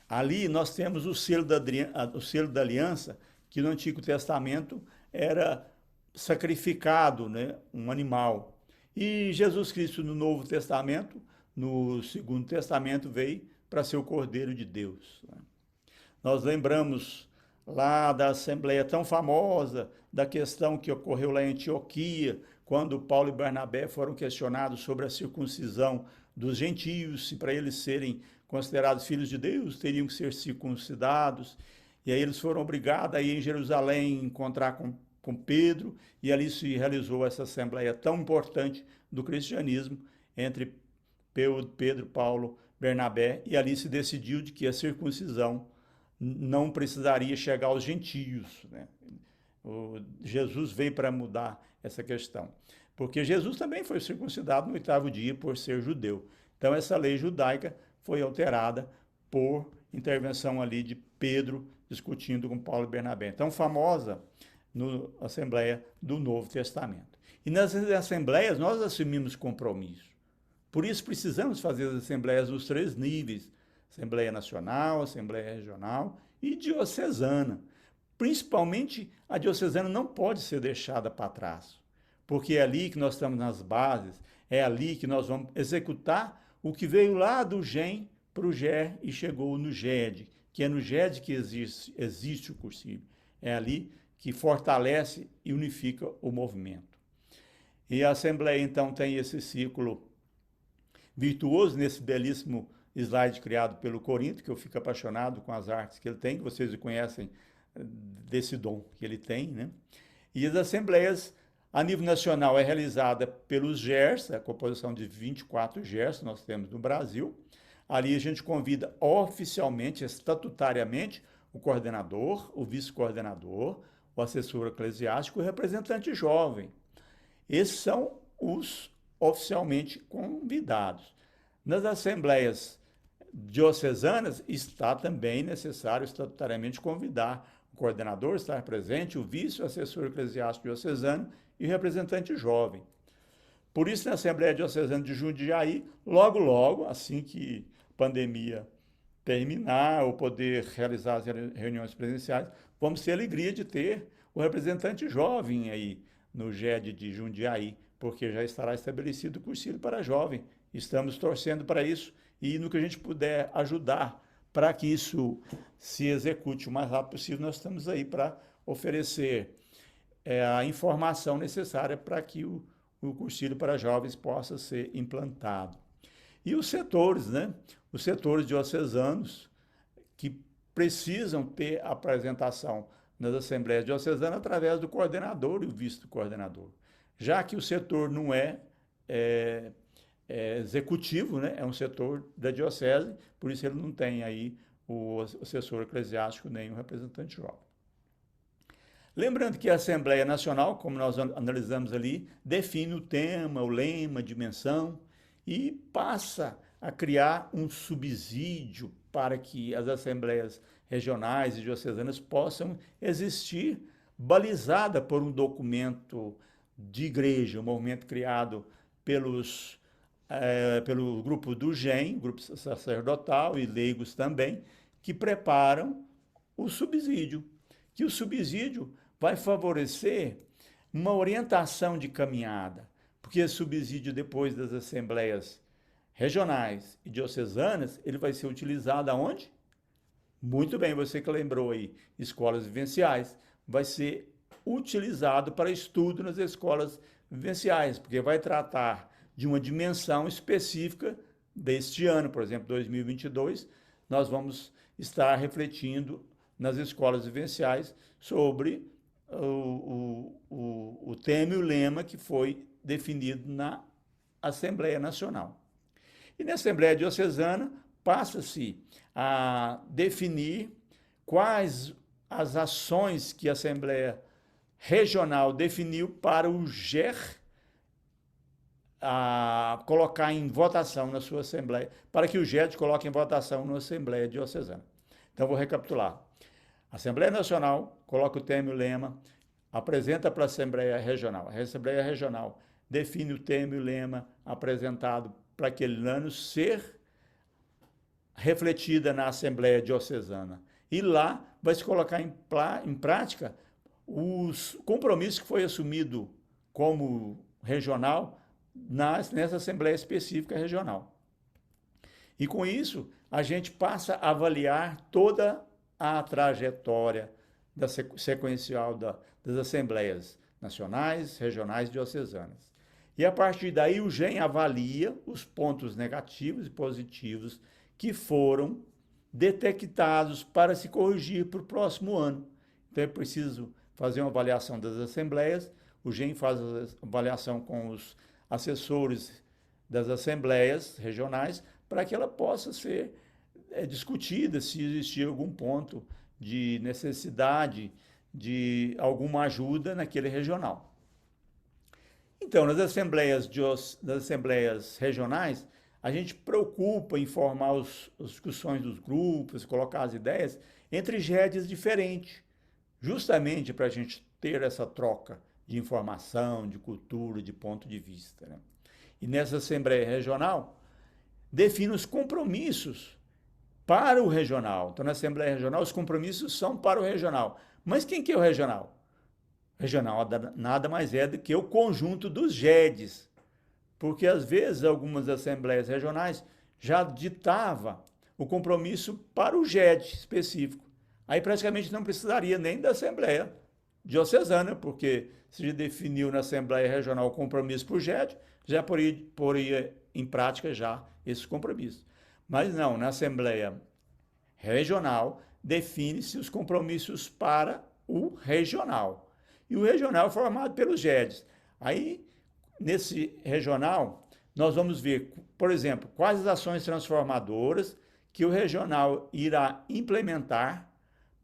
Ali nós temos o selo da aliança, que no Antigo Testamento era sacrificado, né? Um animal. E Jesus Cristo, no Novo Testamento, no Segundo Testamento, veio para ser o Cordeiro de Deus, né? Nós lembramos lá da Assembleia tão famosa, da questão que ocorreu lá em Antioquia, quando Paulo e Barnabé foram questionados sobre a circuncisão dos gentios, se para eles serem considerados filhos de Deus, teriam que ser circuncidados. E aí eles foram obrigados a ir em Jerusalém encontrar com Pedro, e ali se realizou essa assembleia tão importante do cristianismo entre Pedro, Paulo, Barnabé, e ali se decidiu de que a circuncisão não precisaria chegar aos gentios, né? Jesus veio para mudar essa questão, porque Jesus também foi circuncidado no 8º dia por ser judeu. Então essa lei judaica foi alterada por intervenção ali de Pedro discutindo com Paulo e Barnabé. Então famosa na Assembleia do Novo Testamento. E nas assembleias nós assumimos compromisso. Por isso precisamos fazer as assembleias dos 3 níveis: Assembleia Nacional, Assembleia Regional e Diocesana. Principalmente a diocesana não pode ser deixada para trás, porque é ali que nós estamos nas bases, é ali que nós vamos executar o que veio lá do GEM para o GER e chegou no GED, que é no GED que existe o cursilho. É ali que fortalece e unifica o movimento. E a Assembleia, então, tem esse ciclo virtuoso, nesse belíssimo slide criado pelo Corinto, que eu fico apaixonado com as artes que ele tem, que vocês conhecem desse dom que ele tem, né? E as assembleias a nível nacional é realizada pelos GERS, a composição de 24 GERS nós temos no Brasil. Ali a gente convida oficialmente, estatutariamente, o coordenador, o vice-coordenador, o assessor eclesiástico e o representante jovem. Esses são os oficialmente convidados. Nas assembleias diocesanas está também necessário estatutariamente convidar o coordenador, estar presente, o vice, o assessor eclesiástico diocesano e o representante jovem. Por isso, na Assembleia Diocesana de Jundiaí, logo, assim que a pandemia terminar, ou poder realizar as reuniões presenciais, vamos ter a alegria de ter o representante jovem aí no GED de Jundiaí, porque já estará estabelecido o cursilho para jovem. Estamos torcendo para isso e no que a gente puder ajudar para que isso se execute o mais rápido possível, nós estamos aí para oferecer a informação necessária para que o cursilho para jovens possa ser implantado. E os setores, né? Os setores diocesanos que precisam ter apresentação nas assembleias diocesanas através do coordenador e o vice-coordenador. Já que o setor não é executivo, né? É um setor da diocese, por isso ele não tem aí o assessor eclesiástico nem o representante jovem. Lembrando que a Assembleia Nacional, como nós analisamos ali, define o tema, o lema, a dimensão e passa a criar um subsídio para que as assembleias regionais e diocesanas possam existir, balizada por um documento de igreja, um movimento criado pelo grupo do GEM, grupo sacerdotal e leigos também, que preparam o subsídio, que o subsídio vai favorecer uma orientação de caminhada, porque esse subsídio, depois das assembleias regionais e diocesanas, ele vai ser utilizado aonde? Muito bem, você que lembrou aí, escolas vivenciais, vai ser utilizado para estudo nas escolas vivenciais, porque vai tratar de uma dimensão específica deste ano, por exemplo, 2022, nós vamos estar refletindo nas escolas vivenciais sobre o tema e o lema que foi definido na Assembleia Nacional. E na Assembleia Diocesana passa-se a definir quais as ações que a Assembleia Regional definiu para o GER colocar em votação na sua Assembleia, para que o GED coloque em votação na Assembleia Diocesana. Então, vou recapitular. A Assembleia Nacional coloca o tema e o lema, apresenta para a Assembleia Regional. A Assembleia Regional define o tema e o lema apresentado para aquele ano ser refletida na Assembleia Diocesana. E lá vai se colocar em prática os compromissos que foi assumido como regional nessa Assembleia Específica Regional. E com isso, a gente passa a avaliar toda a trajetória sequencial das Assembleias Nacionais, Regionais e Diocesanas. E a partir daí o GEM avalia os pontos negativos e positivos que foram detectados para se corrigir para o próximo ano. Então é preciso fazer uma avaliação das assembleias, o GEM faz a avaliação com os assessores das assembleias regionais para que ela possa ser discutida se existir algum ponto de necessidade de alguma ajuda naquele regional. Então, nas assembleias regionais, a gente preocupa em formar as discussões dos grupos, colocar as ideias entre GEDs diferentes, justamente para a gente ter essa troca de informação, de cultura, de ponto de vista, né? E nessa Assembleia Regional, define os compromissos para o regional. Então, na Assembleia Regional, os compromissos são para o regional. Mas quem que é o regional? O regional nada mais é do que o conjunto dos GEDs, porque, às vezes, algumas assembleias regionais já ditavam o compromisso para o GED específico. Aí, praticamente, não precisaria nem da Assembleia Diocesana, porque se já definiu na Assembleia Regional o compromisso para o GED, já poria em prática já esses compromissos. Mas não, na Assembleia Regional define-se os compromissos para o regional. E o regional é formado pelos GEDs. Aí, nesse regional, nós vamos ver, por exemplo, quais as ações transformadoras que o regional irá implementar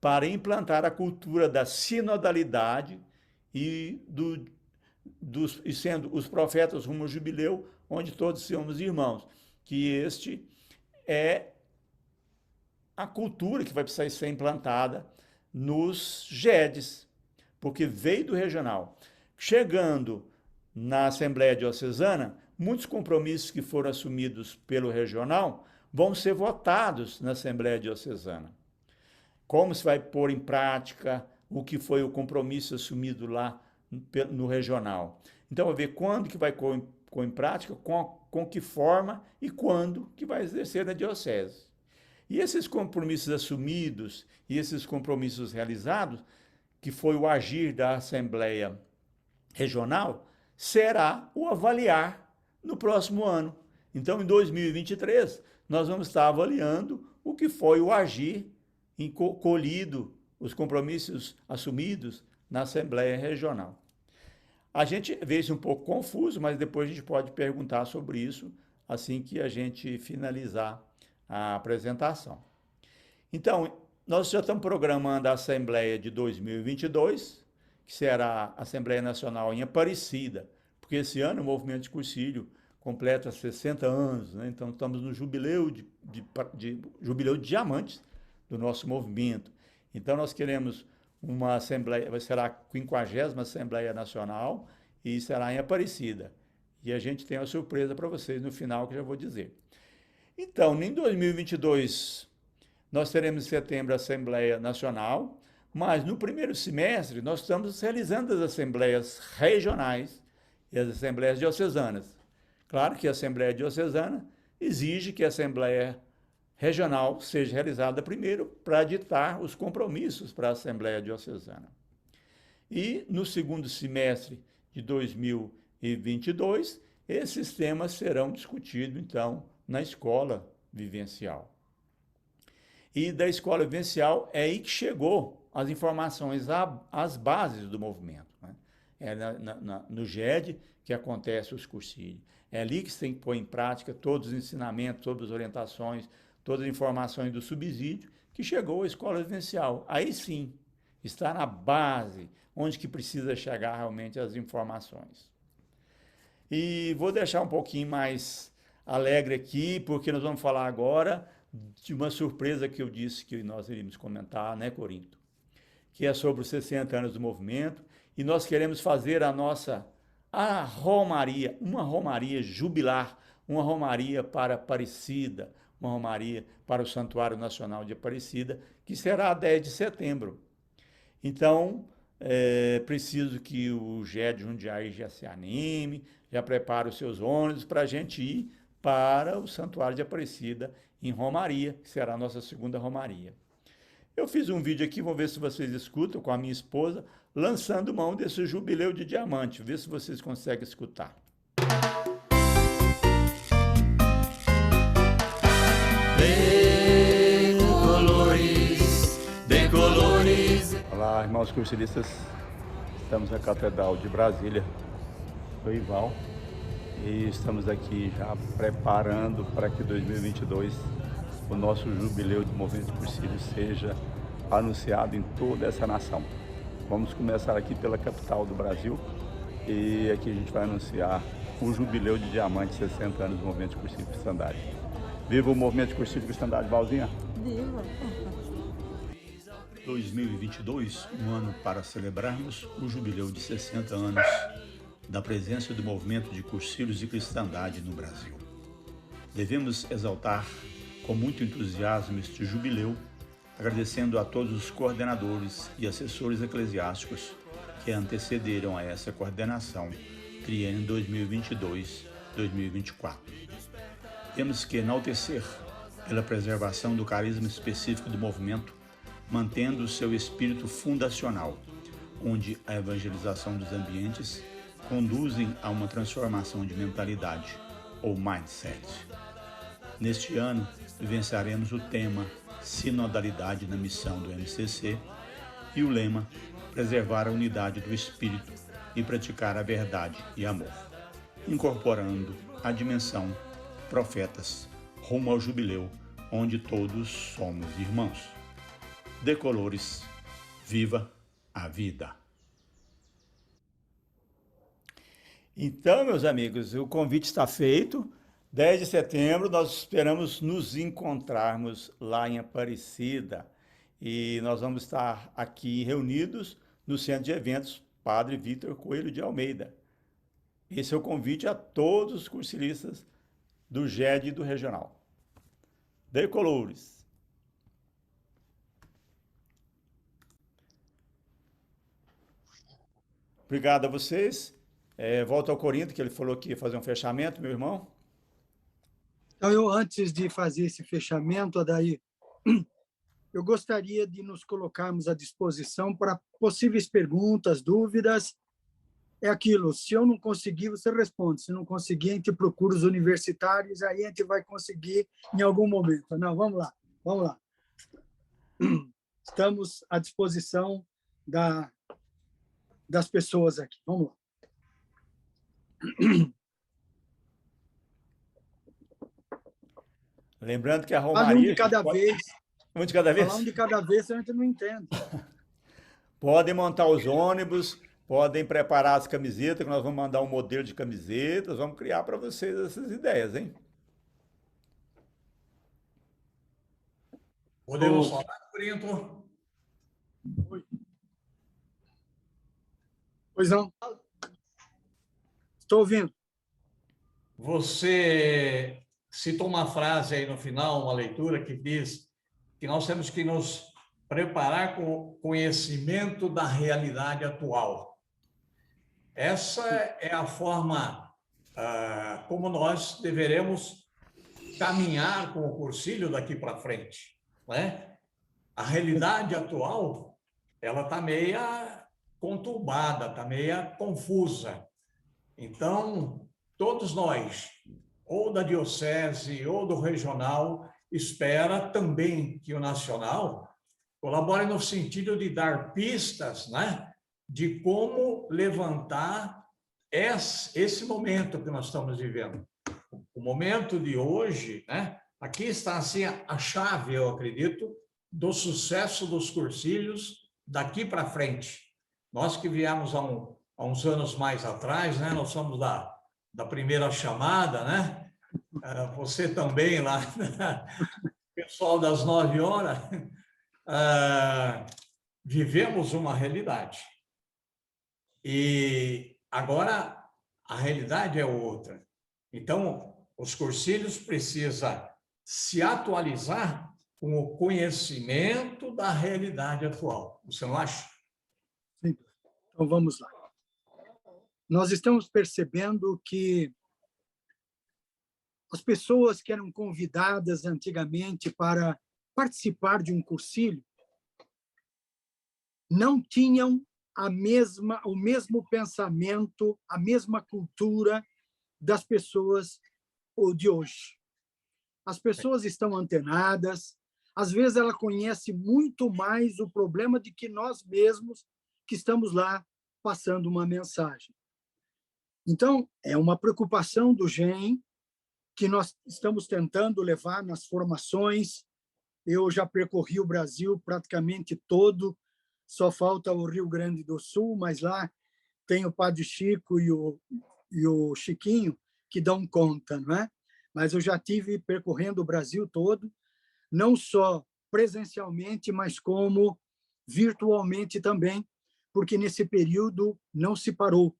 para implantar a cultura da sinodalidade e sendo os profetas rumo ao jubileu, onde todos somos irmãos, que este é a cultura que vai precisar ser implantada nos GEDs, porque veio do regional. Chegando na Assembleia Diocesana, muitos compromissos que foram assumidos pelo regional vão ser votados na Assembleia Diocesana. Como se vai pôr em prática o que foi o compromisso assumido lá no regional. Então, vai ver quando que vai pôr em prática, com que forma e quando que vai exercer na diocese. E esses compromissos assumidos e esses compromissos realizados, que foi o agir da Assembleia Regional, será o avaliar no próximo ano. Então, em 2023, nós vamos estar avaliando o que foi o agir colhido os compromissos assumidos na Assembleia Regional. A gente vê isso um pouco confuso, mas depois a gente pode perguntar sobre isso assim que a gente finalizar a apresentação. Então, nós já estamos programando a Assembleia de 2022, que será a Assembleia Nacional em Aparecida, porque esse ano o Movimento de Cursilho completa 60 anos, né? Então estamos no jubileu jubileu de diamantes do nosso movimento. Então nós queremos uma Assembleia, será a 50ª Assembleia Nacional e será em Aparecida. E a gente tem uma surpresa para vocês no final que eu já vou dizer. Então, em 2022, nós teremos em setembro a Assembleia Nacional, mas no primeiro semestre nós estamos realizando as Assembleias Regionais e as Assembleias Diocesanas. Claro que a Assembleia Diocesana exige que a Assembleia Regional seja realizada primeiro para ditar os compromissos para a Assembleia Diocesana. E no segundo semestre de 2022, esses temas serão discutidos, então, na escola vivencial. E da escola vivencial é aí que chegou as informações às bases do movimento, né? É no GED que acontece os cursilhos. É ali que se tem que pôr em prática todos os ensinamentos, todas as orientações, todas as informações do subsídio, que chegou à escola vivencial. Aí sim, está na base, onde que precisa chegar realmente as informações. E vou deixar um pouquinho mais alegre aqui, porque nós vamos falar agora de uma surpresa que eu disse que nós iríamos comentar, né, Corinto? Que é sobre os 60 anos do movimento, e nós queremos fazer a romaria, uma romaria jubilar, uma romaria para Aparecida, uma romaria para o Santuário Nacional de Aparecida, que será 10 de setembro. Então, preciso que o GED Jundiaí já se anime, já prepare os seus ônibus para a gente ir para o Santuário de Aparecida em romaria, que será a nossa segunda romaria. Eu fiz um vídeo aqui, vou ver se vocês escutam, com a minha esposa, lançando mão desse jubileu de diamante, ver se vocês conseguem escutar. Decolores. Olá, irmãos cursilistas, estamos na Catedral de Brasília, do Ival, e estamos aqui já preparando para que 2022 o nosso jubileu de movimento cursilho seja anunciado em toda essa nação. Vamos começar aqui pela capital do Brasil e aqui a gente vai anunciar o jubileu de diamante, 60 anos do movimento cursilho cristandade. Viva o movimento cursilho cristandade, Valzinha! Viva! 2022, um ano para celebrarmos o jubileu de 60 anos da presença do movimento de cursilhos e cristandade no Brasil. Devemos exaltar com muito entusiasmo este jubileu, agradecendo a todos os coordenadores e assessores eclesiásticos que antecederam a essa coordenação, triênio 2022-2024. Temos que enaltecer pela preservação do carisma específico do movimento, mantendo o seu espírito fundacional, onde a evangelização dos ambientes conduzem a uma transformação de mentalidade, ou mindset. Neste ano, vivenciaremos o tema Sinodalidade na Missão do MCC e o lema Preservar a Unidade do Espírito e Praticar a Verdade e Amor, incorporando a dimensão Profetas, rumo ao jubileu, onde todos somos irmãos. Decolores, viva a vida! Então, meus amigos, o convite está feito. 10 de setembro, nós esperamos nos encontrarmos lá em Aparecida. E nós vamos estar aqui reunidos no Centro de Eventos Padre Vitor Coelho de Almeida. Esse é o convite a todos os cursilistas do GED e do Regional. Decolores! Obrigado a vocês. Volto ao Corinto, que ele falou que ia fazer um fechamento, meu irmão. Então, eu, antes de fazer esse fechamento, Adair, eu gostaria de nos colocarmos à disposição para possíveis perguntas, dúvidas. É aquilo, se eu não conseguir, você responde. Se não conseguir, a gente procura os universitários, aí a gente vai conseguir em algum momento. Não, vamos lá. estamos à disposição das pessoas aqui. Vamos lá. Lembrando que a Fale um Romaria... de cada vez. Um de cada vez? Falar um de cada vez, a gente não entende. Podem montar os ônibus, podem preparar as camisetas, que nós vamos mandar um modelo de camisetas, vamos criar para vocês essas ideias, hein? Podemos falar, Corinto? Pois não. Estou ouvindo. Você citou uma frase aí no final, uma leitura que diz que nós temos que nos preparar com o conhecimento da realidade atual. Essa é a forma como nós deveremos caminhar com o cursilho daqui para frente, né? A realidade atual, ela está meia conturbada, está meia confusa. Então, todos nós, ou da diocese ou do regional, espera também que o nacional colabore no sentido de dar pistas, né, de como levantar esse momento que nós estamos vivendo. O momento de hoje, né, aqui está assim a chave, eu acredito, do sucesso dos cursilhos daqui para frente. Nós que viemos há uns anos mais atrás, né, nós somos da primeira chamada, né? Você também lá, pessoal das 9 horas, vivemos uma realidade. E agora a realidade é outra. Então, os cursilhos precisam se atualizar com o conhecimento da realidade atual. Você não acha? Sim. Então, vamos lá. Nós estamos percebendo que as pessoas que eram convidadas antigamente para participar de um cursilho não tinham o mesmo pensamento, a mesma cultura das pessoas de hoje. As pessoas estão antenadas, às vezes ela conhece muito mais o problema do que nós mesmos que estamos lá passando uma mensagem. Então, é uma preocupação do GEM que nós estamos tentando levar nas formações. Eu já percorri o Brasil praticamente todo, só falta o Rio Grande do Sul, mas lá tem o Padre Chico e o Chiquinho que dão conta, não é? Mas eu já tive percorrendo o Brasil todo, não só presencialmente, mas como virtualmente também, porque nesse período não se parou.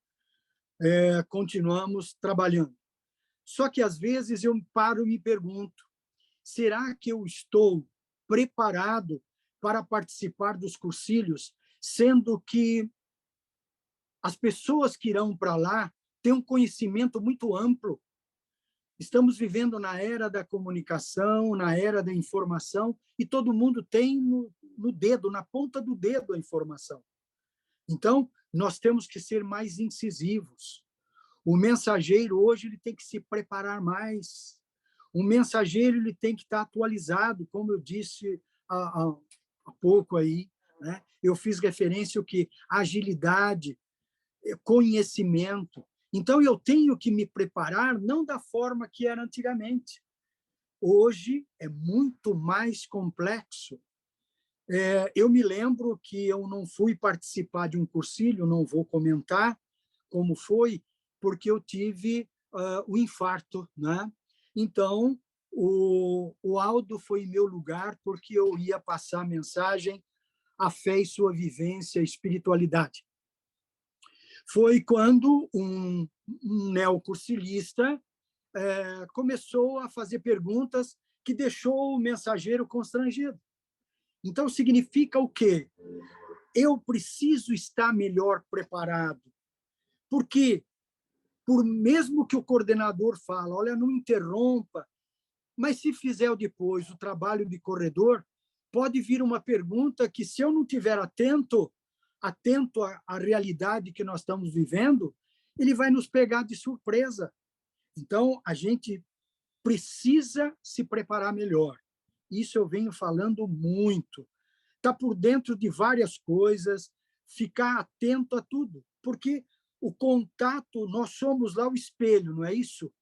Continuamos trabalhando. Só que, às vezes, eu paro e me pergunto, será que eu estou preparado para participar dos cursilhos, sendo que as pessoas que irão para lá têm um conhecimento muito amplo? Estamos vivendo na era da comunicação, na era da informação, e todo mundo tem no dedo, na ponta do dedo, a informação. Então, nós temos que ser mais incisivos. O mensageiro, hoje, ele tem que se preparar mais. O mensageiro ele tem que estar atualizado, como eu disse há pouco aí, né? Eu fiz referência ao que agilidade, conhecimento. Então, eu tenho que me preparar não da forma que era antigamente. Hoje é muito mais complexo. Eu me lembro que eu não fui participar de um cursilho, não vou comentar como foi, porque eu tive o infarto, né? Então, o Aldo foi em meu lugar porque eu ia passar a mensagem A Fé e Sua Vivência, Espiritualidade. Foi quando um neocursilista começou a fazer perguntas que deixou o mensageiro constrangido. Então, significa o quê? Eu preciso estar melhor preparado. Porque, mesmo que o coordenador fale, olha, não interrompa, mas se fizer depois o trabalho de corredor, pode vir uma pergunta que, se eu não estiver atento à realidade que nós estamos vivendo, ele vai nos pegar de surpresa. Então, a gente precisa se preparar melhor. Isso eu venho falando muito. estar por dentro de várias coisas, ficar atento a tudo, porque o contato, nós somos lá o espelho, não é isso?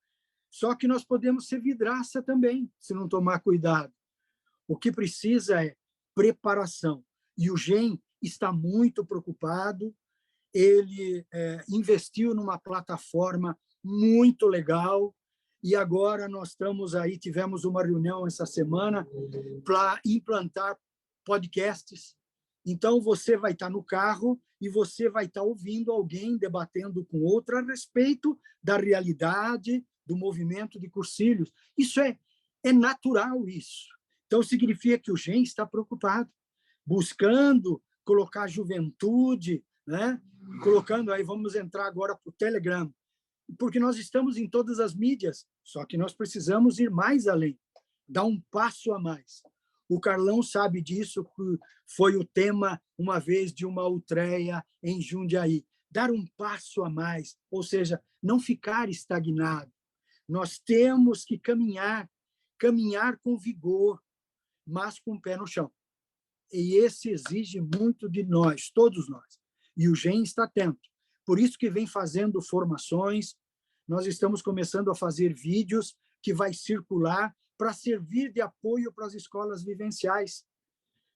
Só que nós podemos ser vidraça também, se não tomar cuidado. O que precisa é preparação. E o GEM está muito preocupado, ele investiu numa plataforma muito legal, e agora nós estamos aí, tivemos uma reunião essa semana para implantar podcasts. Então, você vai estar no carro e você vai estar ouvindo alguém debatendo com outro a respeito da realidade, do movimento de cursilhos. Isso é natural, isso. Então, significa que o GEM está preocupado, buscando colocar a juventude, né? Colocando aí, vamos entrar agora para o Telegram, porque nós estamos em todas as mídias, só que nós precisamos ir mais além, dar um passo a mais. O Carlão sabe disso, foi o tema, uma vez, de uma Ultreia em Jundiaí. Dar um passo a mais, ou seja, não ficar estagnado. Nós temos que caminhar com vigor, mas com o pé no chão. E esse exige muito de nós, todos nós. E o GEM está atento. Por isso que vem fazendo formações, nós estamos começando a fazer vídeos que vai circular para servir de apoio para as escolas vivenciais,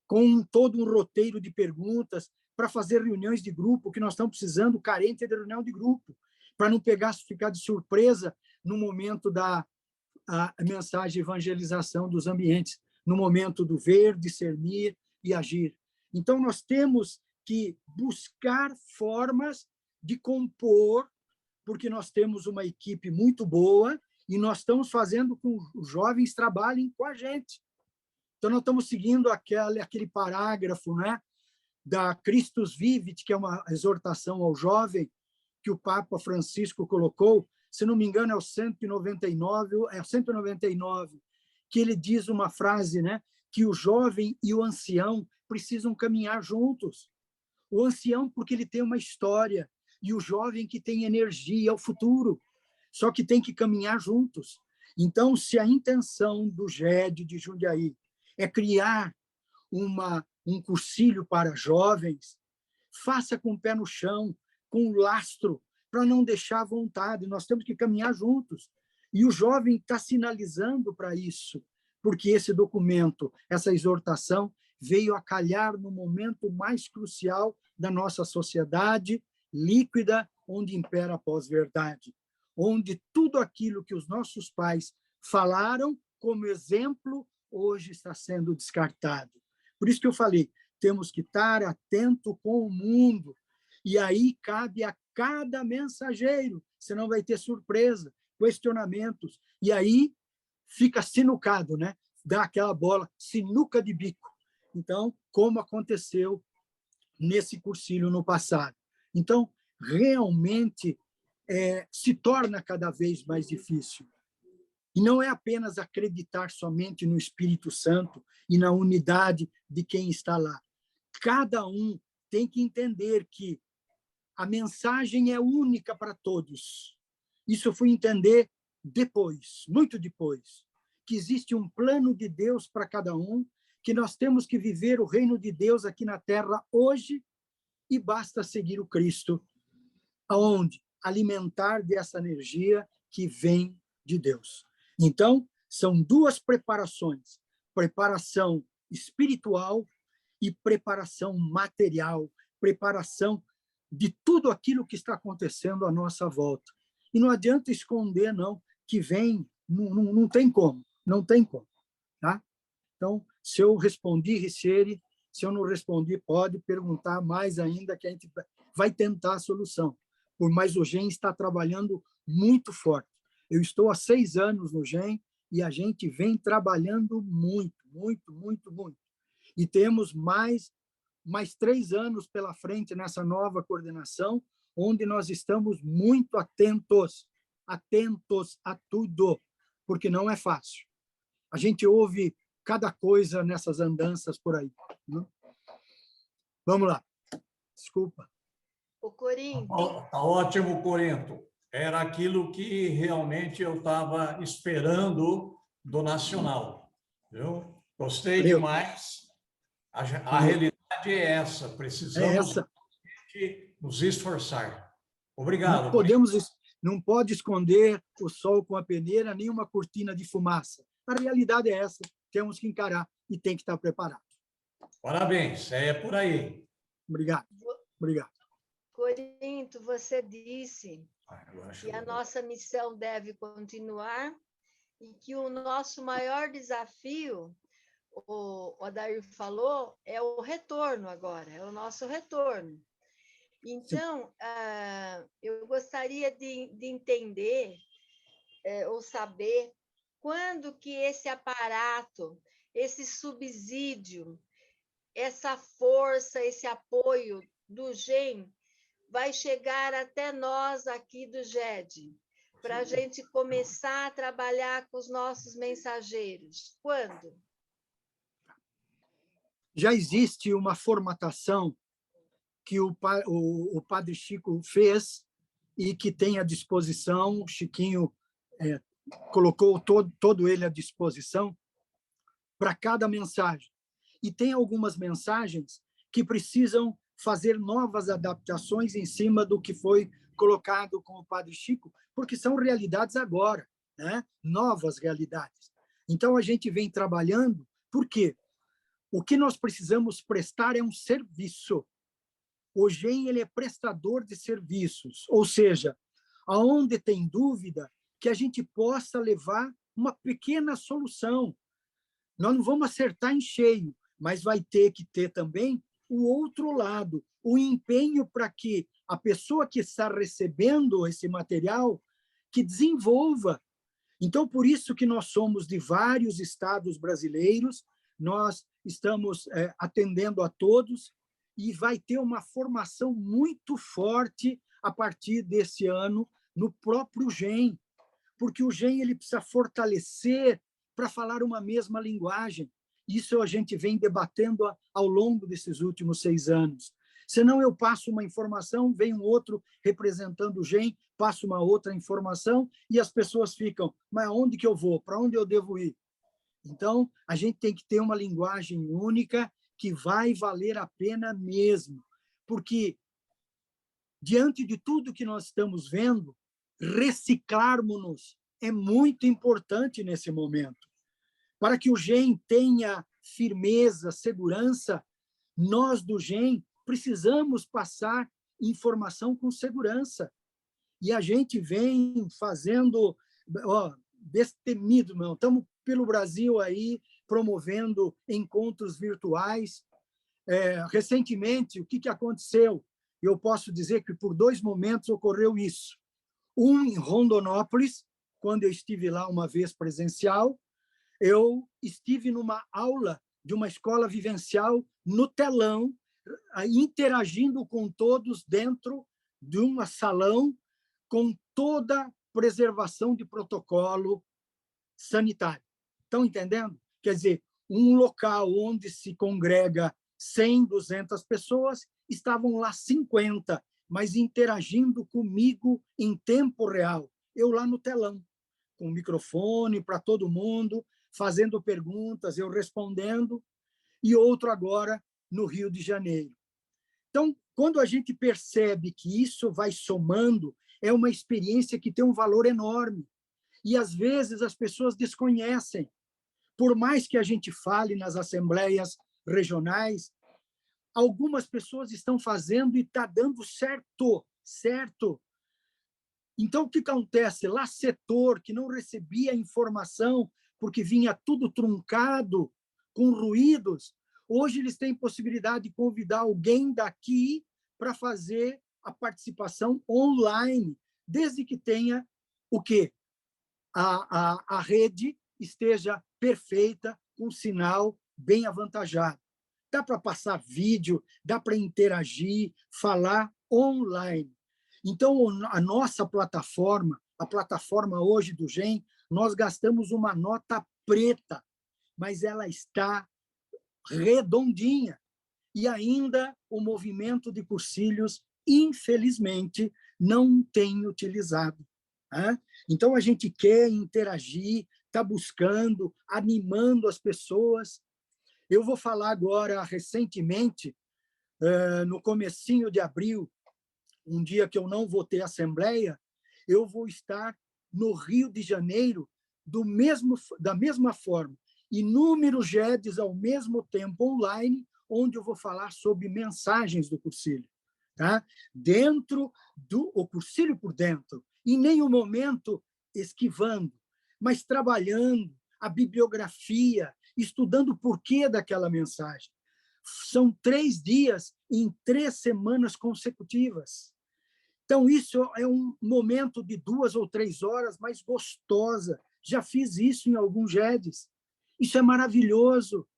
com todo um roteiro de perguntas, para fazer reuniões de grupo, que nós estamos precisando, carente de reunião de grupo, para não ficar de surpresa no momento da mensagem de evangelização dos ambientes, no momento do ver, discernir e agir. Então, nós temos que buscar formas de compor, porque nós temos uma equipe muito boa e nós estamos fazendo com que os jovens trabalhem com a gente. Então, nós estamos seguindo aquele parágrafo, né, da Christus Vivit, que é uma exortação ao jovem, que o Papa Francisco colocou, se não me engano, é o 199, que ele diz uma frase, né, que o jovem e o ancião precisam caminhar juntos. O ancião, porque ele tem uma história, e o jovem que tem energia, é o futuro, só que tem que caminhar juntos. Então, se a intenção do GED de Jundiaí é criar um cursilho para jovens, faça com o pé no chão, com o lastro, para não deixar à vontade. Nós temos que caminhar juntos. E o jovem está sinalizando para isso, porque esse documento, essa exortação, veio a calhar no momento mais crucial da nossa sociedade líquida, onde impera a pós-verdade, onde tudo aquilo que os nossos pais falaram como exemplo, hoje está sendo descartado. Por isso que eu falei, temos que estar atento com o mundo, e aí cabe a cada mensageiro, senão vai ter surpresa, questionamentos, e aí fica sinucado, né? Dá aquela bola, sinuca de bico. Então, como aconteceu nesse cursilho no passado. Então, realmente, se torna cada vez mais difícil. E não é apenas acreditar somente no Espírito Santo e na unidade de quem está lá. Cada um tem que entender que a mensagem é única para todos. Isso eu fui entender depois, muito depois, que existe um plano de Deus para cada um, que nós temos que viver o reino de Deus aqui na Terra hoje, e basta seguir o Cristo, aonde alimentar dessa energia que vem de Deus. Então, são duas preparações, preparação espiritual e preparação material, preparação de tudo aquilo que está acontecendo à nossa volta. E não adianta esconder, não, que vem, não tem como, não tem como. Tá? Então, se eu respondi, Ricieri, se eu não respondi, pode perguntar mais ainda, que a gente vai tentar a solução. Por mais o GEM está trabalhando muito forte. Eu estou há 6 anos no GEM e a gente vem trabalhando muito, muito, muito, muito. E temos mais 3 anos pela frente nessa nova coordenação, onde nós estamos muito atentos a tudo, porque não é fácil. A gente ouve cada coisa nessas andanças por aí. Né? Vamos lá. Desculpa. O Corinto. Tá ótimo, Corinto. Era aquilo que realmente eu estava esperando do Nacional. Viu? Gostei demais. A realidade é essa, precisamos nos esforçar. Obrigado. Não pode esconder o sol com a peneira, nem uma cortina de fumaça. A realidade é essa, temos que encarar e tem que estar preparado. Parabéns, é por aí. Obrigado. Corinto, você disse que a nossa missão deve continuar e que o nosso maior desafio, o Adair falou, é o retorno agora, é o nosso retorno. Então, eu gostaria de entender ou saber quando que esse aparato, esse subsídio, essa força, esse apoio do GEM vai chegar até nós aqui do GED, para a gente começar a trabalhar com os nossos mensageiros. Quando? Já existe uma formatação que o Padre Chico fez e que tem à disposição, o Chiquinho colocou todo ele à disposição para cada mensagem. E tem algumas mensagens que precisam fazer novas adaptações em cima do que foi colocado com o Padre Chico, porque são realidades agora, né? Novas realidades. Então, a gente vem trabalhando, porque o que nós precisamos prestar é um serviço. O GEM ele é prestador de serviços, ou seja, aonde tem dúvida, que a gente possa levar uma pequena solução. Nós não vamos acertar em cheio, mas vai ter que ter também o outro lado, o empenho para que a pessoa que está recebendo esse material que desenvolva. Então, por isso que nós somos de vários estados brasileiros, nós estamos atendendo a todos, e vai ter uma formação muito forte a partir desse ano no próprio GEM, porque o GEM ele precisa fortalecer para falar uma mesma linguagem. Isso a gente vem debatendo ao longo desses últimos 6 anos. Senão eu passo uma informação, vem um outro representando o GEM, passo uma outra informação e as pessoas ficam, mas aonde que eu vou? Para onde eu devo ir? Então, a gente tem que ter uma linguagem única que vai valer a pena mesmo, porque, diante de tudo que nós estamos vendo, reciclarmos-nos é muito importante nesse momento. Para que o GEM tenha firmeza, segurança, nós do GEM precisamos passar informação com segurança. E a gente vem fazendo, destemido, não, estamos pelo Brasil aí, promovendo encontros virtuais. Recentemente, o que aconteceu? Eu posso dizer que por 2 momentos ocorreu isso. Um em Rondonópolis, quando eu estive lá uma vez presencial, eu estive numa aula de uma escola vivencial no telão, interagindo com todos dentro de um salão com toda a preservação de protocolo sanitário. Estão entendendo? Quer dizer, um local onde se congrega 100, 200 pessoas, estavam lá 50, mas interagindo comigo em tempo real. Eu lá no telão, com o microfone para todo mundo, fazendo perguntas, eu respondendo, e outro agora no Rio de Janeiro. Então, quando a gente percebe que isso vai somando, é uma experiência que tem um valor enorme. E, às vezes, as pessoas desconhecem. Por mais que a gente fale nas assembleias regionais, algumas pessoas estão fazendo e está dando certo. Então, o que acontece? Lá, setor que não recebia informação porque vinha tudo truncado, com ruídos, hoje eles têm possibilidade de convidar alguém daqui para fazer a participação online, desde que tenha o quê? A rede esteja perfeita, com sinal bem avantajado. Dá para passar vídeo, dá para interagir, falar online. Então, a nossa plataforma, a plataforma hoje do GEM, nós gastamos uma nota preta, mas ela está redondinha. E ainda o movimento de cursilhos, infelizmente, não tem utilizado. Então, a gente quer interagir, está buscando, animando as pessoas. Eu vou falar agora, recentemente, no comecinho de abril, um dia que eu não vou ter assembleia, eu vou estar no Rio de Janeiro da mesma forma, inúmeros GEDs ao mesmo tempo online, onde eu vou falar sobre mensagens do cursilho. Tá? O cursilho por dentro, em nenhum momento esquivando, mas trabalhando a bibliografia, estudando o porquê daquela mensagem. São 3 dias em 3 semanas consecutivas. Então, isso é um momento de 2 ou 3 horas mais gostosa. Já fiz isso em alguns GEDs. Isso é maravilhoso.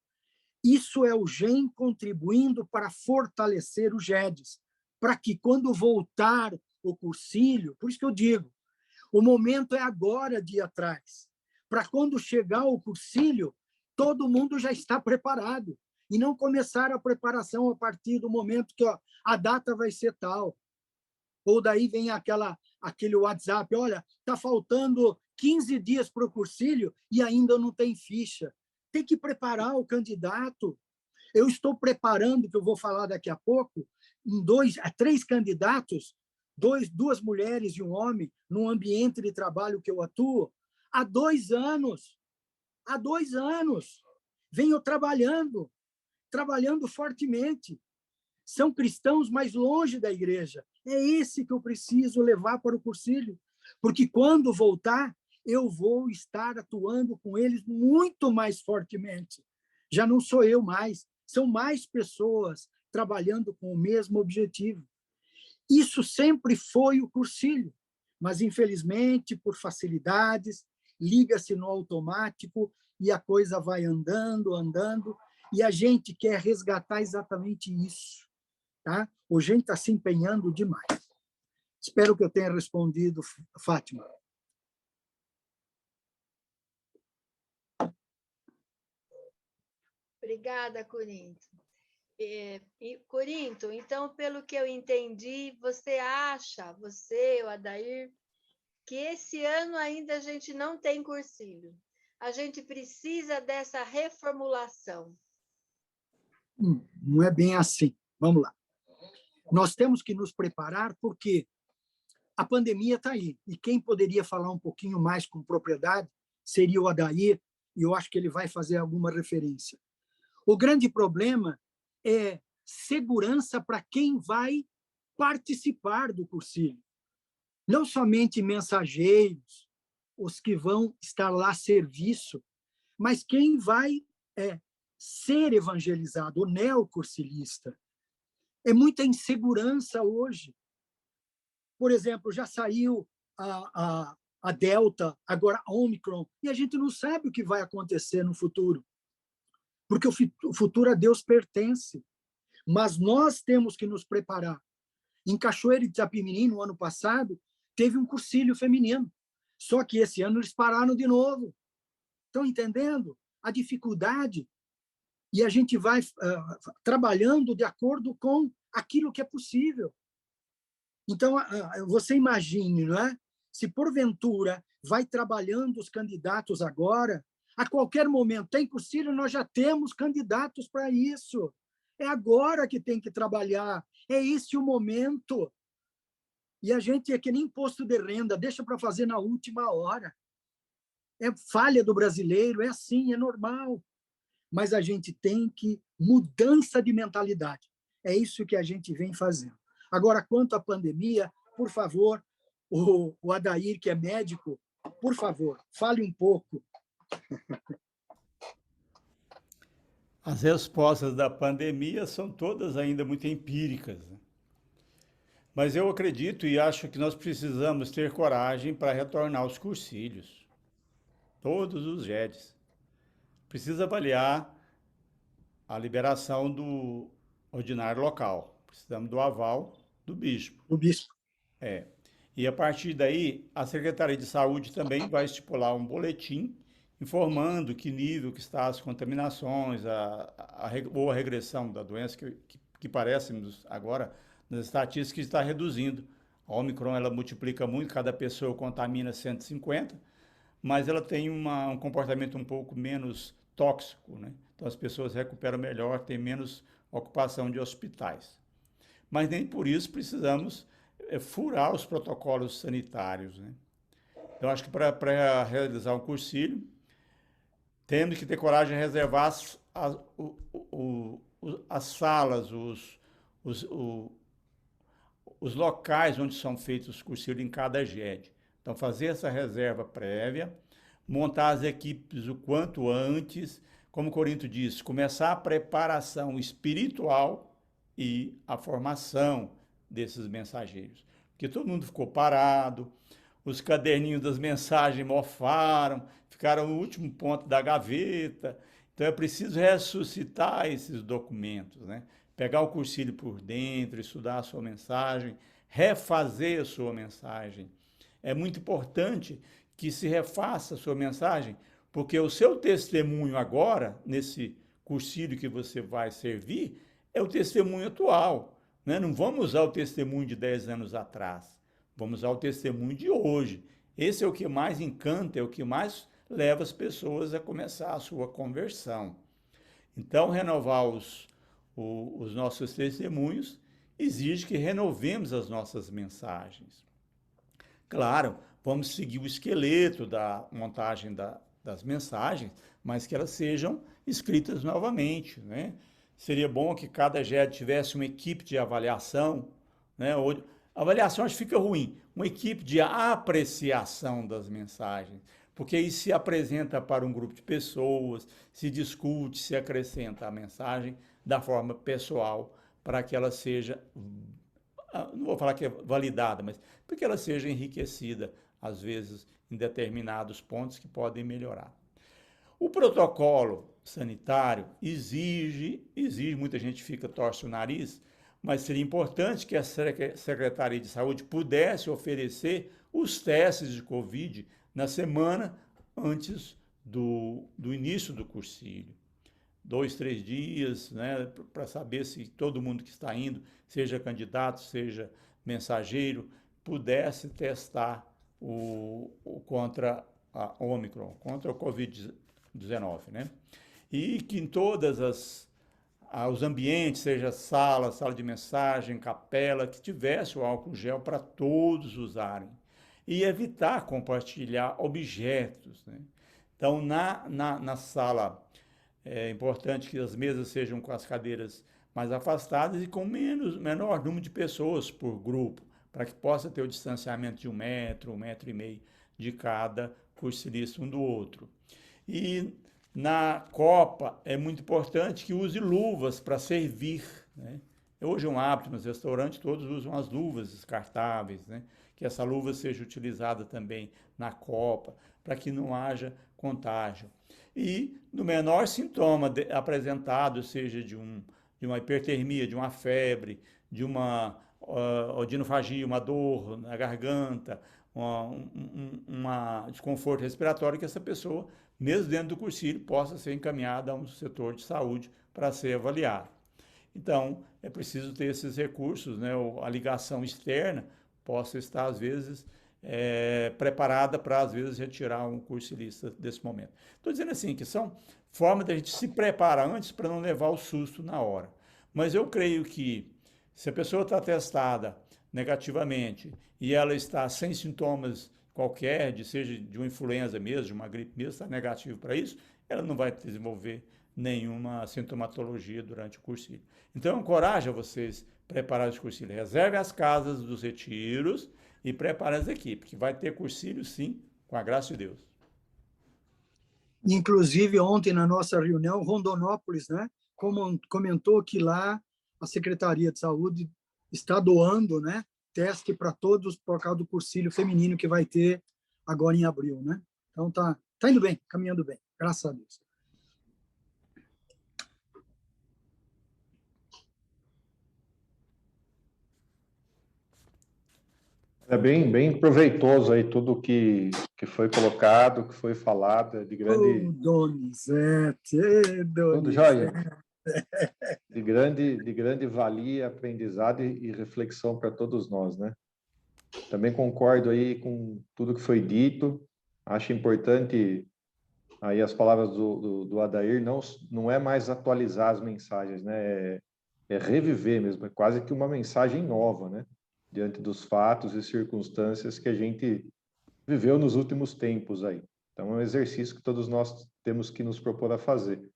Isso é o GEM contribuindo para fortalecer os GEDs, para que, quando voltar o cursilho, por isso que eu digo, o momento é agora de ir atrás, para quando chegar o cursilho, todo mundo já está preparado, e não começar a preparação a partir do momento que a data vai ser tal. Ou daí vem aquele WhatsApp, olha, está faltando 15 dias para o cursilho e ainda não tem ficha. Tem que preparar o candidato. Eu estou preparando, que eu vou falar daqui a pouco, 3 candidatos, 2 mulheres e um homem, num ambiente de trabalho que eu atuo, há 2 anos. Há 2 anos. Venho trabalhando fortemente. São cristãos mais longe da igreja. É esse que eu preciso levar para o cursilho. Porque quando voltar, eu vou estar atuando com eles muito mais fortemente. Já não sou eu mais, são mais pessoas trabalhando com o mesmo objetivo. Isso sempre foi o cursilho, mas, infelizmente, por facilidades, liga-se no automático e a coisa vai andando, e a gente quer resgatar exatamente isso. Tá? A gente está se empenhando demais. Espero que eu tenha respondido, Fátima. Obrigada, Corinto. Corinto, então, pelo que eu entendi, você, o Adair, que esse ano ainda a gente não tem cursilho. A gente precisa dessa reformulação. Não é bem assim. Vamos lá. Nós temos que nos preparar porque a pandemia está aí. E quem poderia falar um pouquinho mais com propriedade seria o Adair, e eu acho que ele vai fazer alguma referência. O grande problema é segurança para quem vai participar do cursilho. Não somente mensageiros, os que vão estar lá a serviço, mas quem vai ser evangelizado, o neocursilista. É muita insegurança hoje. Por exemplo, já saiu a Delta, agora a Omicron, e a gente não sabe o que vai acontecer no futuro, porque o futuro a Deus pertence. Mas nós temos que nos preparar. Em Cachoeira de Itapimirim, no ano passado, teve um cursilho feminino, só que esse ano eles pararam de novo. Estão entendendo a dificuldade? E a gente vai trabalhando de acordo com aquilo que é possível. Então, você imagine, não é? Se porventura vai trabalhando os candidatos agora, a qualquer momento tem cursilho, nós já temos candidatos para isso. É agora que tem que trabalhar, é esse o momento. E a gente é que nem imposto de renda, deixa para fazer na última hora. É falha do brasileiro, é assim, é normal. Mas a gente tem que mudança de mentalidade. É isso que a gente vem fazendo. Agora, quanto à pandemia, por favor, o Adair, que é médico, por favor, fale um pouco. As respostas da pandemia são todas ainda muito empíricas, né? Mas eu acredito e acho que nós precisamos ter coragem para retornar aos cursilhos, todos os GEDs. Precisa avaliar a liberação do ordinário local. Precisamos do aval do bispo. O bispo. E a partir daí, a Secretaria de Saúde também vai estipular um boletim informando que nível que está as contaminações, ou a regressão da doença, que parece agora, nas estatísticas, está reduzindo. A Omicron, ela multiplica muito, cada pessoa contamina 150, mas ela tem um comportamento um pouco menos tóxico, né? Então, as pessoas recuperam melhor, têm menos ocupação de hospitais. Mas nem por isso precisamos furar os protocolos sanitários, né? Então, acho que para realizar um cursilho, temos que ter coragem de reservar as salas, os locais onde são feitos os cursilhos em cada GED. Então, fazer essa reserva prévia, montar as equipes o quanto antes, como o Corinto disse, começar a preparação espiritual e a formação desses mensageiros. Porque todo mundo ficou parado, os caderninhos das mensagens mofaram, ficaram no último ponto da gaveta. Então, é preciso ressuscitar esses documentos, né? Pegar o cursilho por dentro, estudar a sua mensagem, refazer a sua mensagem. É muito importante que se refaça a sua mensagem, porque o seu testemunho agora, nesse cursilho que você vai servir, é o testemunho atual, né? Não vamos usar o testemunho de 10 anos atrás, vamos usar o testemunho de hoje. Esse é o que mais encanta, é o que mais leva as pessoas a começar a sua conversão. Então, renovar os nossos testemunhos exige que renovemos as nossas mensagens. Claro, vamos seguir o esqueleto da montagem das mensagens, mas que elas sejam escritas novamente, né? Seria bom que cada GED tivesse uma equipe de avaliação, né? Avaliação acho que fica ruim, uma equipe de apreciação das mensagens, porque aí se apresenta para um grupo de pessoas, se discute, se acrescenta a mensagem da forma pessoal, para que ela seja, não vou falar que é validada, mas para que ela seja enriquecida, às vezes, em determinados pontos que podem melhorar. O protocolo sanitário exige, muita gente torce o nariz, mas seria importante que a Secretaria de Saúde pudesse oferecer os testes de Covid na semana antes do início do cursilho. 2, 3 dias, né, para saber se todo mundo que está indo, seja candidato, seja mensageiro, pudesse testar contra a Ômicron, contra o Covid-19, né? E que em todas os ambientes, seja sala de mensagem, capela, que tivesse o álcool gel para todos usarem. E evitar compartilhar objetos, né? Então, na sala, é importante que as mesas sejam com as cadeiras mais afastadas e com menor número de pessoas por grupo, para que possa ter o distanciamento de 1 metro, 1,5 metro de cada cursilista um do outro. E na copa é muito importante que use luvas para servir, né? Hoje é um hábito nos restaurantes, todos usam as luvas descartáveis, né? Que essa luva seja utilizada também na copa, para que não haja contágio. E no menor sintoma apresentado, seja de uma hipertermia, de uma febre, de uma odinofagia, uma dor na garganta, uma desconforto respiratório, que essa pessoa, mesmo dentro do cursilho, possa ser encaminhada a um setor de saúde para ser avaliada. Então, é preciso ter esses recursos, né? A ligação externa possa estar, às vezes, preparada para, às vezes, retirar um cursilista desse momento. Estou dizendo assim, que são formas da gente se preparar antes para não levar o susto na hora. Mas eu creio que, se a pessoa está testada negativamente e ela está sem sintomas qualquer, seja de uma influenza mesmo, de uma gripe mesmo, está negativo para isso, ela não vai desenvolver nenhuma sintomatologia durante o cursilho. Então, eu encorajo a vocês preparar os cursilhos. Reserve as casas dos retiros e prepare as equipes, que vai ter cursilho, sim, com a graça de Deus. Inclusive, ontem, na nossa reunião, Rondonópolis, né, comentou que lá a Secretaria de Saúde está doando, né, teste para todos por causa do cursilho feminino que vai ter agora em abril, né? Então, tá indo bem, caminhando bem, graças a Deus. É bem proveitoso aí tudo que foi colocado, que foi falado, de grande... Donizete, Tudo jóia. De grande valia, aprendizado e reflexão para todos nós, né? Também concordo aí com tudo que foi dito. Acho importante aí as palavras do Adair, não é mais atualizar as mensagens, né? É reviver mesmo, é quase que uma mensagem nova, né? Diante dos fatos e circunstâncias que a gente viveu nos últimos tempos aí. Então, é um exercício que todos nós temos que nos propor a fazer.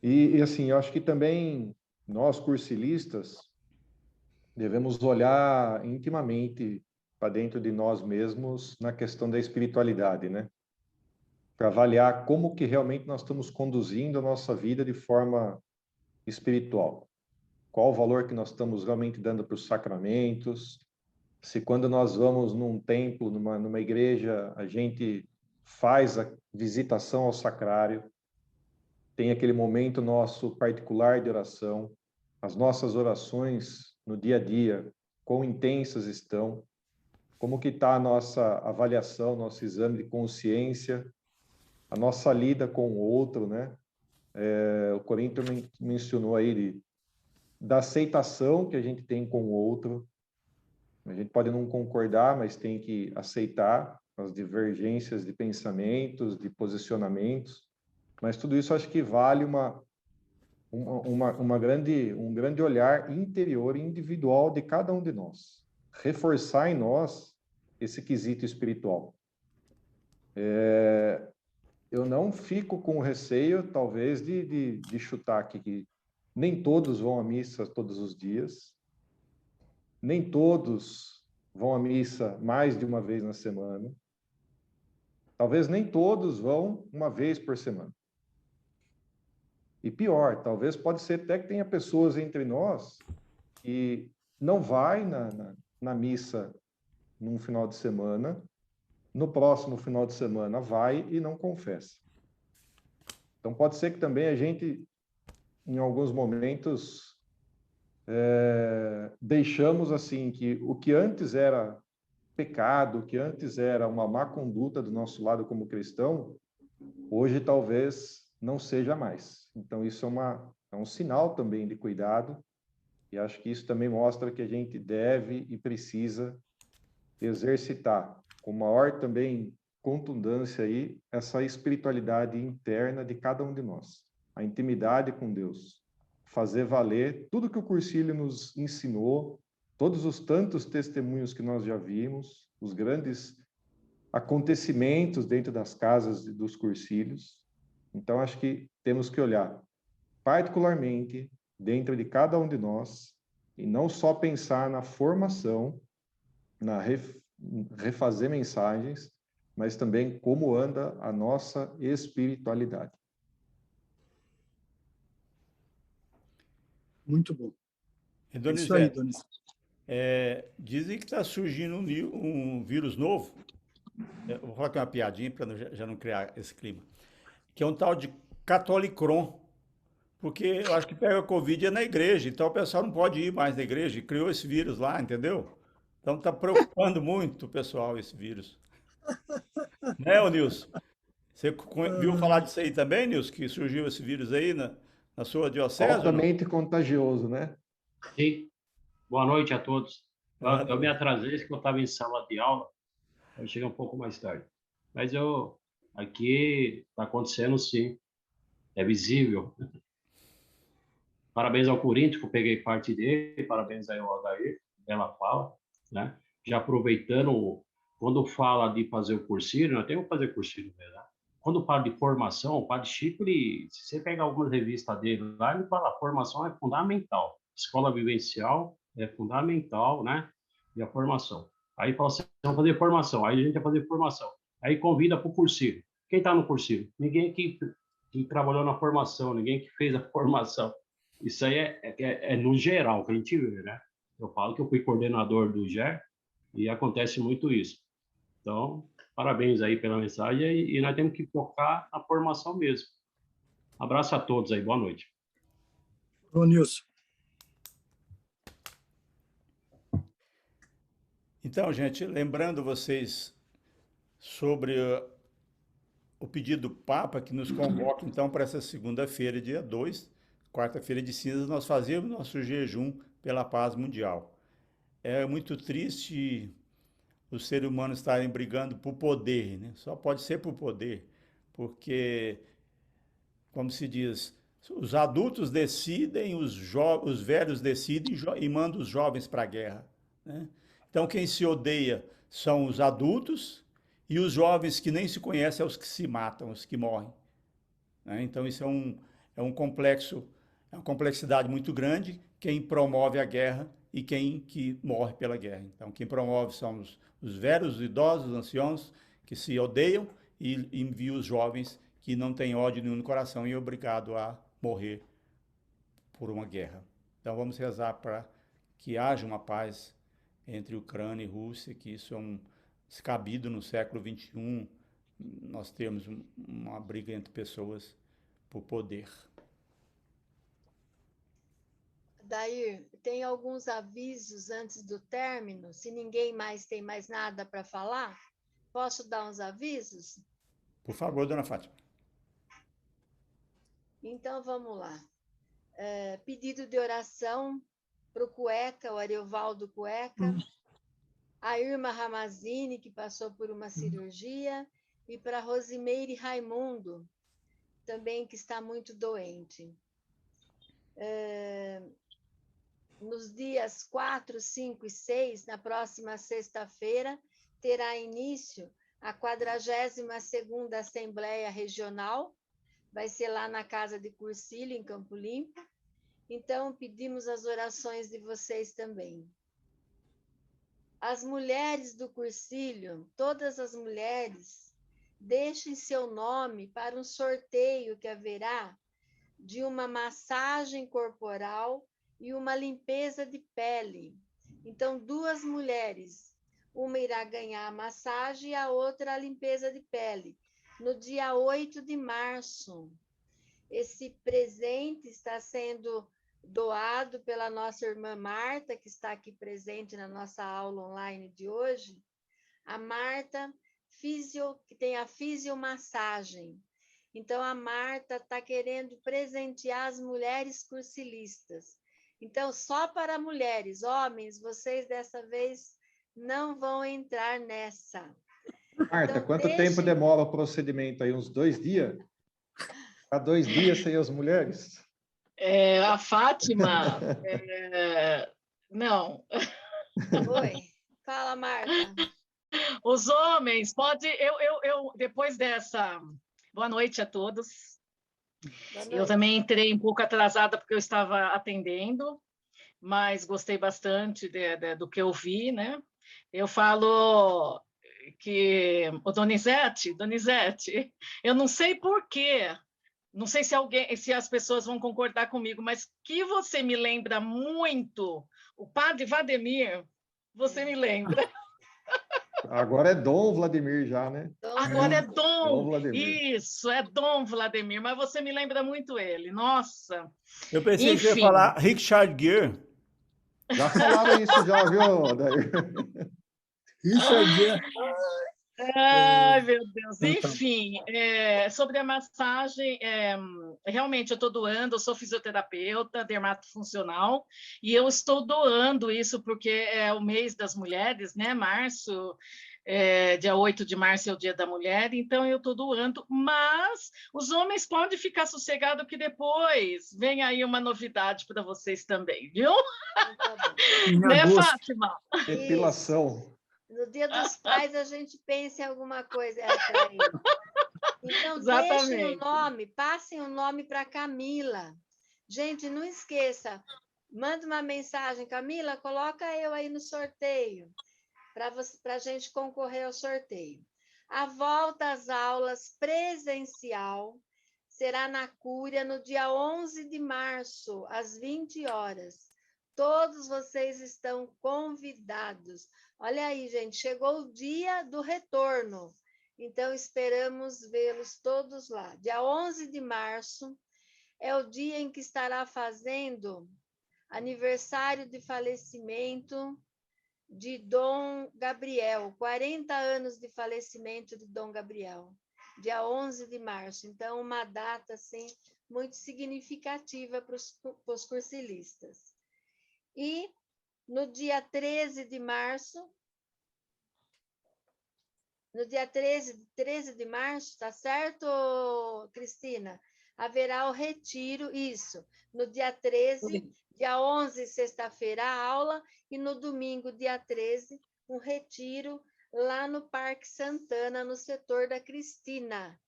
E assim, eu acho que também nós, cursilistas, devemos olhar intimamente para dentro de nós mesmos na questão da espiritualidade, né? Para avaliar como que realmente nós estamos conduzindo a nossa vida de forma espiritual. Qual o valor que nós estamos realmente dando para os sacramentos? Se quando nós vamos num templo, numa igreja, a gente faz a visitação ao sacrário, tem aquele momento nosso particular de oração, as nossas orações no dia a dia, quão intensas estão, como que está a nossa avaliação, nosso exame de consciência, a nossa lida com o outro, né? O Corinto mencionou aí da aceitação que a gente tem com o outro. A gente pode não concordar, mas tem que aceitar as divergências de pensamentos, de posicionamentos. Mas tudo isso acho que vale um grande olhar interior e individual de cada um de nós. Reforçar em nós esse quesito espiritual. Eu não fico com receio, talvez, de chutar aqui que nem todos vão à missa todos os dias, nem todos vão à missa mais de uma vez na semana, talvez nem todos vão uma vez por semana. E pior, talvez pode ser até que tenha pessoas entre nós que não vai na missa num final de semana, no próximo final de semana vai e não confessa. Então pode ser que também a gente, em alguns momentos, deixamos assim que o que antes era pecado, o que antes era uma má conduta do nosso lado como cristão, hoje talvez não seja mais. Então isso é um sinal também de cuidado, e acho que isso também mostra que a gente deve e precisa exercitar com maior também contundência aí essa espiritualidade interna de cada um de nós, a intimidade com Deus, fazer valer tudo que o Cursilho nos ensinou, todos os tantos testemunhos que nós já vimos, os grandes acontecimentos dentro das casas dos cursilhos. Então, acho que temos que olhar particularmente dentro de cada um de nós e não só pensar na formação, na refazer mensagens, mas também como anda a nossa espiritualidade. Muito bom. E, É isso aí, Donizete. Dizem que está surgindo um vírus novo. Eu vou falar aqui uma piadinha para já não criar esse clima. Que é um tal de Catolicron. Porque eu acho que pega Covid é na igreja, então o pessoal não pode ir mais na igreja. E criou esse vírus lá, entendeu? Então está preocupando muito o pessoal esse vírus. Né, ô Nilson? Você viu falar disso aí também, Nilson? Que surgiu esse vírus aí na sua diocese? Altamente contagioso, né? Sim. Boa noite a todos. Eu me atrasei, porque eu estava em sala de aula. Eu cheguei um pouco mais tarde. Mas aqui está acontecendo, sim. É visível. Parabéns ao Corinthians, que eu peguei parte dele. Parabéns aí ao Adair, bela fala, né? Já aproveitando, quando fala de fazer o cursilho, nós temos que fazer cursilho mesmo, né? Quando fala de formação, o Padre Chico, se você pegar algumas revistas dele lá, ele fala a formação é fundamental. Escola vivencial é fundamental, né? E a formação. Aí fala assim, vamos fazer formação. Aí a gente vai fazer formação. Aí convida para o cursilho. Quem está no cursilho? Ninguém que trabalhou na formação, ninguém que fez a formação. Isso aí é no geral que a gente vê, né? Eu falo que eu fui coordenador do GER e acontece muito isso. Então, parabéns aí pela mensagem e nós temos que focar na formação mesmo. Abraço a todos aí, boa noite. Ô, Nilson. Então, gente, lembrando vocês sobre o pedido do Papa que nos convoca, então, para essa segunda-feira, dia 2, quarta-feira de cinzas, nós fazemos nosso jejum pela paz mundial. É muito triste os seres humanos estarem brigando por poder, né? Só pode ser por poder, porque, como se diz, os adultos decidem, os velhos decidem e mandam os jovens para a guerra, né? Então, quem se odeia são os adultos e os jovens que nem se conhecem são os que se matam, os que morrem, né? Então, isso é um complexo, é uma complexidade muito grande, quem promove a guerra e quem que morre pela guerra. Então, quem promove são os velhos, os idosos, os anciãos, que se odeiam, e envia os jovens que não têm ódio nenhum no coração e é obrigado a morrer por uma guerra. Então, vamos rezar para que haja uma paz entre Ucrânia e Rússia, que isso é um descabido no século XXI, nós temos uma briga entre pessoas por poder. Dair, tem alguns avisos antes do término? Se ninguém mais tem mais nada para falar, posso dar uns avisos? Por favor, dona Fátima. Então, vamos lá. Pedido de oração para o Cueca, o Ariovaldo Cueca, a Irma Ramazini, que passou por uma cirurgia, e para Rosimeire Raimundo, também que está muito doente. Nos dias 4, 5 e 6, na próxima sexta-feira, terá início a 42ª Assembleia Regional, vai ser lá na Casa de Cursilho, em Campo Limpo. Então, pedimos as orações de vocês também. As mulheres do Cursilho, todas as mulheres, deixem seu nome para um sorteio que haverá de uma massagem corporal e uma limpeza de pele. Então, 2 mulheres, uma irá ganhar a massagem e a outra a limpeza de pele, no dia 8 de março. Esse presente está sendo doado pela nossa irmã Marta, que está aqui presente na nossa aula online de hoje. A Marta, que tem a fisiomassagem. Então, a Marta está querendo presentear as mulheres cursilistas. Então, só para mulheres, homens, vocês dessa vez não vão entrar nessa. Marta, Então, quanto tempo demora o procedimento aí? Uns 2 dias? Há 2 dias sem as mulheres? A Fátima, não. Oi, fala, Marta. Os homens, eu depois dessa... Boa noite a todos. Eu também entrei um pouco atrasada porque eu estava atendendo, mas gostei bastante do que eu vi, né? Eu falo que... Donizete, eu não sei por quê, não sei se as pessoas vão concordar comigo, mas que você me lembra muito o padre Vladimir, você me lembra. Agora é Dom Vladimir já, né? Agora é Dom Vladimir. Isso, é Dom Vladimir, mas você me lembra muito ele, nossa. Eu pensei que você ia falar Richard Gere. Já falaram isso já, viu, Dair? Richard Gere. Ai, meu Deus. Enfim, sobre a massagem, realmente eu estou doando, eu sou fisioterapeuta, dermatofuncional, e eu estou doando isso porque é o mês das mulheres, né? Março, dia 8 de março é o Dia da Mulher, então eu estou doando, mas os homens podem ficar sossegados que depois vem aí uma novidade para vocês também, viu? Né, Fátima? Depilação. No Dia dos Pais, a gente pensa em alguma coisa para ele. Então, deixem o nome, passem o nome para Camila. Gente, não esqueça, manda uma mensagem, Camila, coloca eu aí no sorteio, para a gente concorrer ao sorteio. A volta às aulas presencial será na Cúria no dia 11 de março, às 20 horas. Todos vocês estão convidados. Olha aí, gente, chegou o dia do retorno. Então, esperamos vê-los todos lá. Dia 11 de março é o dia em que estará fazendo aniversário de falecimento de Dom Gabriel, 40 anos de falecimento de Dom Gabriel, dia 11 de março. Então, uma data assim, muito significativa para os cursilistas. E no dia 13 de março, No dia 13 de março, tá certo, Cristina? Haverá o retiro, isso. No dia 13, dia 11, sexta-feira, a aula, e no domingo, dia 13, um retiro lá no Parque Santana, no setor da Cristina.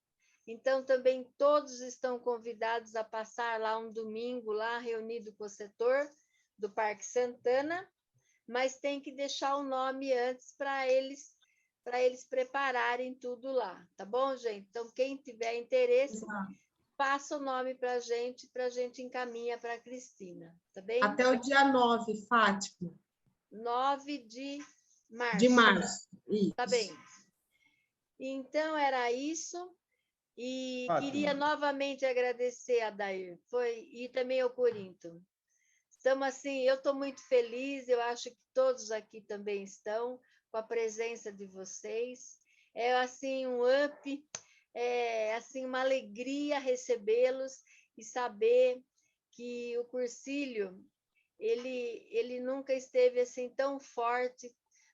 Então, também todos estão convidados a passar lá um domingo, lá reunido com o setor do Parque Santana, mas tem que deixar o nome antes para eles prepararem tudo lá, tá bom, gente? Então, quem tiver interesse, passa o nome para a gente encaminha para a Cristina, tá bem? Até o dia 9, Fátima. 9 de março. De março, isso. Tá bem. Então, era isso. E queria novamente agradecer a Dair, e também ao Corinto. Estamos assim, eu estou muito feliz, eu acho que todos aqui também estão, com a presença de vocês. É assim um up, é assim uma alegria recebê-los e saber que o Cursilho, ele nunca esteve assim tão forte,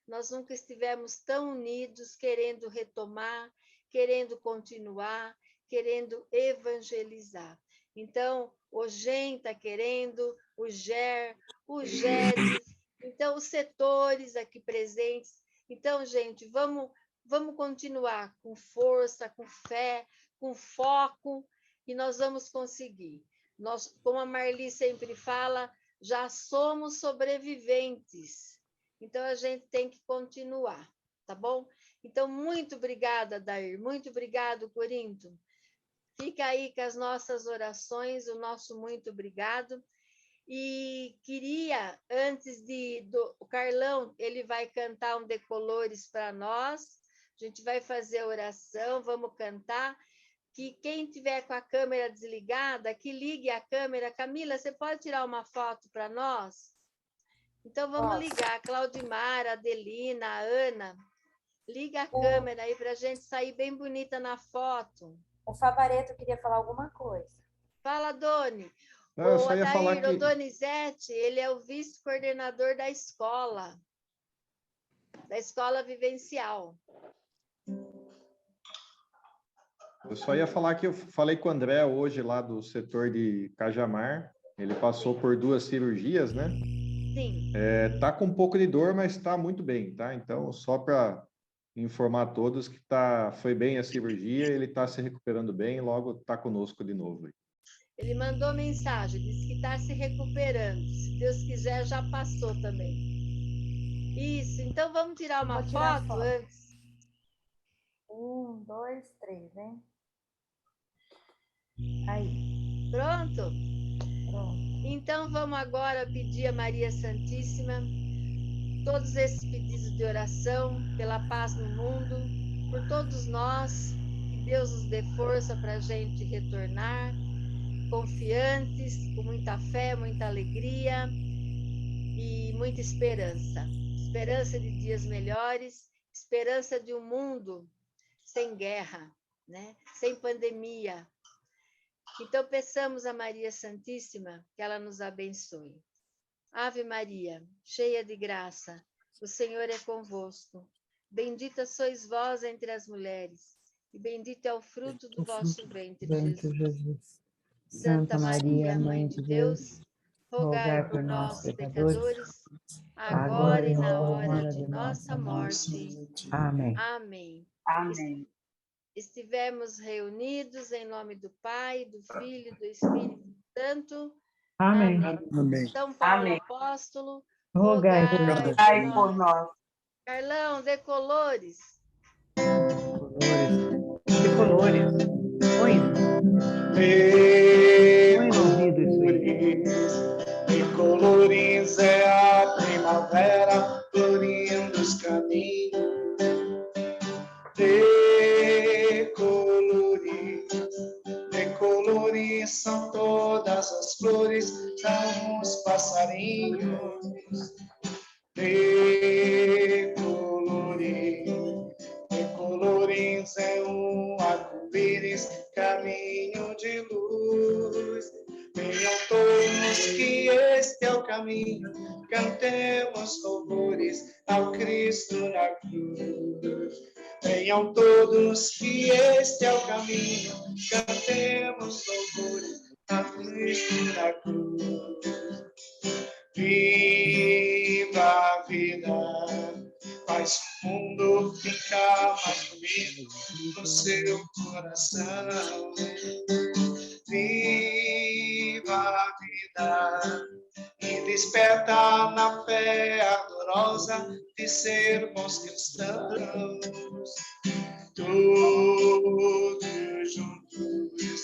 nós nunca estivemos tão unidos, querendo retomar, querendo continuar, querendo evangelizar. Então, o Gen está querendo, o Ger, o Gede, então, os setores aqui presentes. Então, gente, vamos continuar com força, com fé, com foco, e nós vamos conseguir. Nós, como a Marli sempre fala, já somos sobreviventes. Então, a gente tem que continuar, tá bom? Então, muito obrigada, Dair. Muito obrigado, Corinto. Fica aí com as nossas orações, o nosso muito obrigado. E queria, antes o Carlão, ele vai cantar um Decolores para nós, a gente vai fazer a oração, vamos cantar, que quem tiver com a câmera desligada, que ligue a câmera. Camila, você pode tirar uma foto para nós? Então, vamos ligar, Claudimar, Adelina, Ana, liga a câmera aí para a gente sair bem bonita na foto. O Favaretto queria falar alguma coisa. Fala, Doni. Não, eu só ia falar que... O Donizete, ele é o vice-coordenador da escola vivencial. Eu só ia falar que eu falei com o André hoje lá do setor de Cajamar, ele passou por 2 cirurgias, né? Sim. Tá com um pouco de dor, mas está muito bem, tá? Então, só para informar a todos que foi bem a cirurgia, ele está se recuperando bem, logo está conosco de novo. Ele mandou mensagem, disse que está se recuperando. Se Deus quiser, já passou também. Isso, então vamos tirar uma foto antes. 1, 2, 3, hein? Aí. Pronto? Então, vamos agora pedir a Maria Santíssima todos esses pedidos de oração pela paz no mundo, por todos nós, que Deus nos dê força para a gente retornar, confiantes, com muita fé, muita alegria e muita esperança. Esperança de dias melhores, esperança de um mundo sem guerra, né? Sem pandemia. Então, peçamos a Maria Santíssima que ela nos abençoe. Ave Maria, cheia de graça, o Senhor é convosco. Bendita sois vós entre as mulheres, e bendito é o fruto do vosso ventre, Jesus. Santa Maria, Mãe de Deus, rogai por nós, pecadores, agora e na hora de nossa morte. Amém. Amém. Amém. Estivemos reunidos em nome do Pai, do Filho e do Espírito Santo. Amém. Amém. São Paulo Amém. Apóstolo, Rogai por nós. Rogai por nós. Carlão, Decolores. Decolores. Oi. Põe no ouvido isso aí. Decolores é a primavera, florindo os caminhos. Decolores são todas as flores, são os passarinhos. Decolores é um arco-íris, caminho de luz. Venham todos que este é o caminho, cantemos louvores ao Cristo na cruz. Venham todos que este é o caminho, cantemos louvores na frente da cruz. Viva a vida, faz o mundo ficar mais bonito no seu coração. Viva a vida e desperta na fé ardorosa de ser bons cristãos. Todos juntos,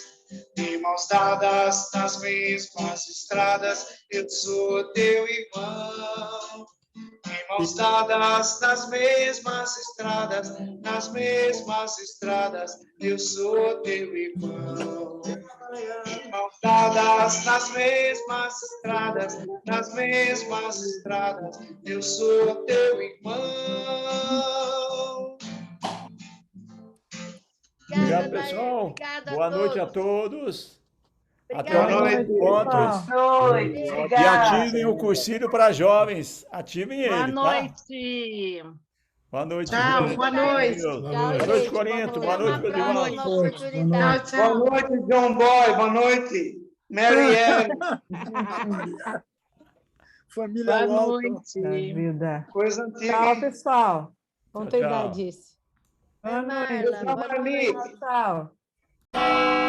de mãos dadas nas mesmas estradas, eu sou teu irmão. De mãos dadas nas mesmas estradas, eu sou teu irmão. De mãos dadas nas mesmas estradas, eu sou teu irmão. Obrigado, pessoal. Obrigada Boa noite a todos. Até o Obrigada. próximo encontro. Boa noite. E Obrigada. ativem o cursinho para jovens. Ativem ele, Boa tá? noite. Boa noite. Tchau, gente. boa noite. Boa noite, Corinto. Boa noite, Codival. Tchau, tchau. Boa noite, John Boy. Boa noite, Mary Ann. Família Boa Walton. noite. Vida. Coisa antiga. Tchau, hein? pessoal. Vamos Tchau, cuidar tchau. disso. Boa noite. Beijo, Marli. Tchau.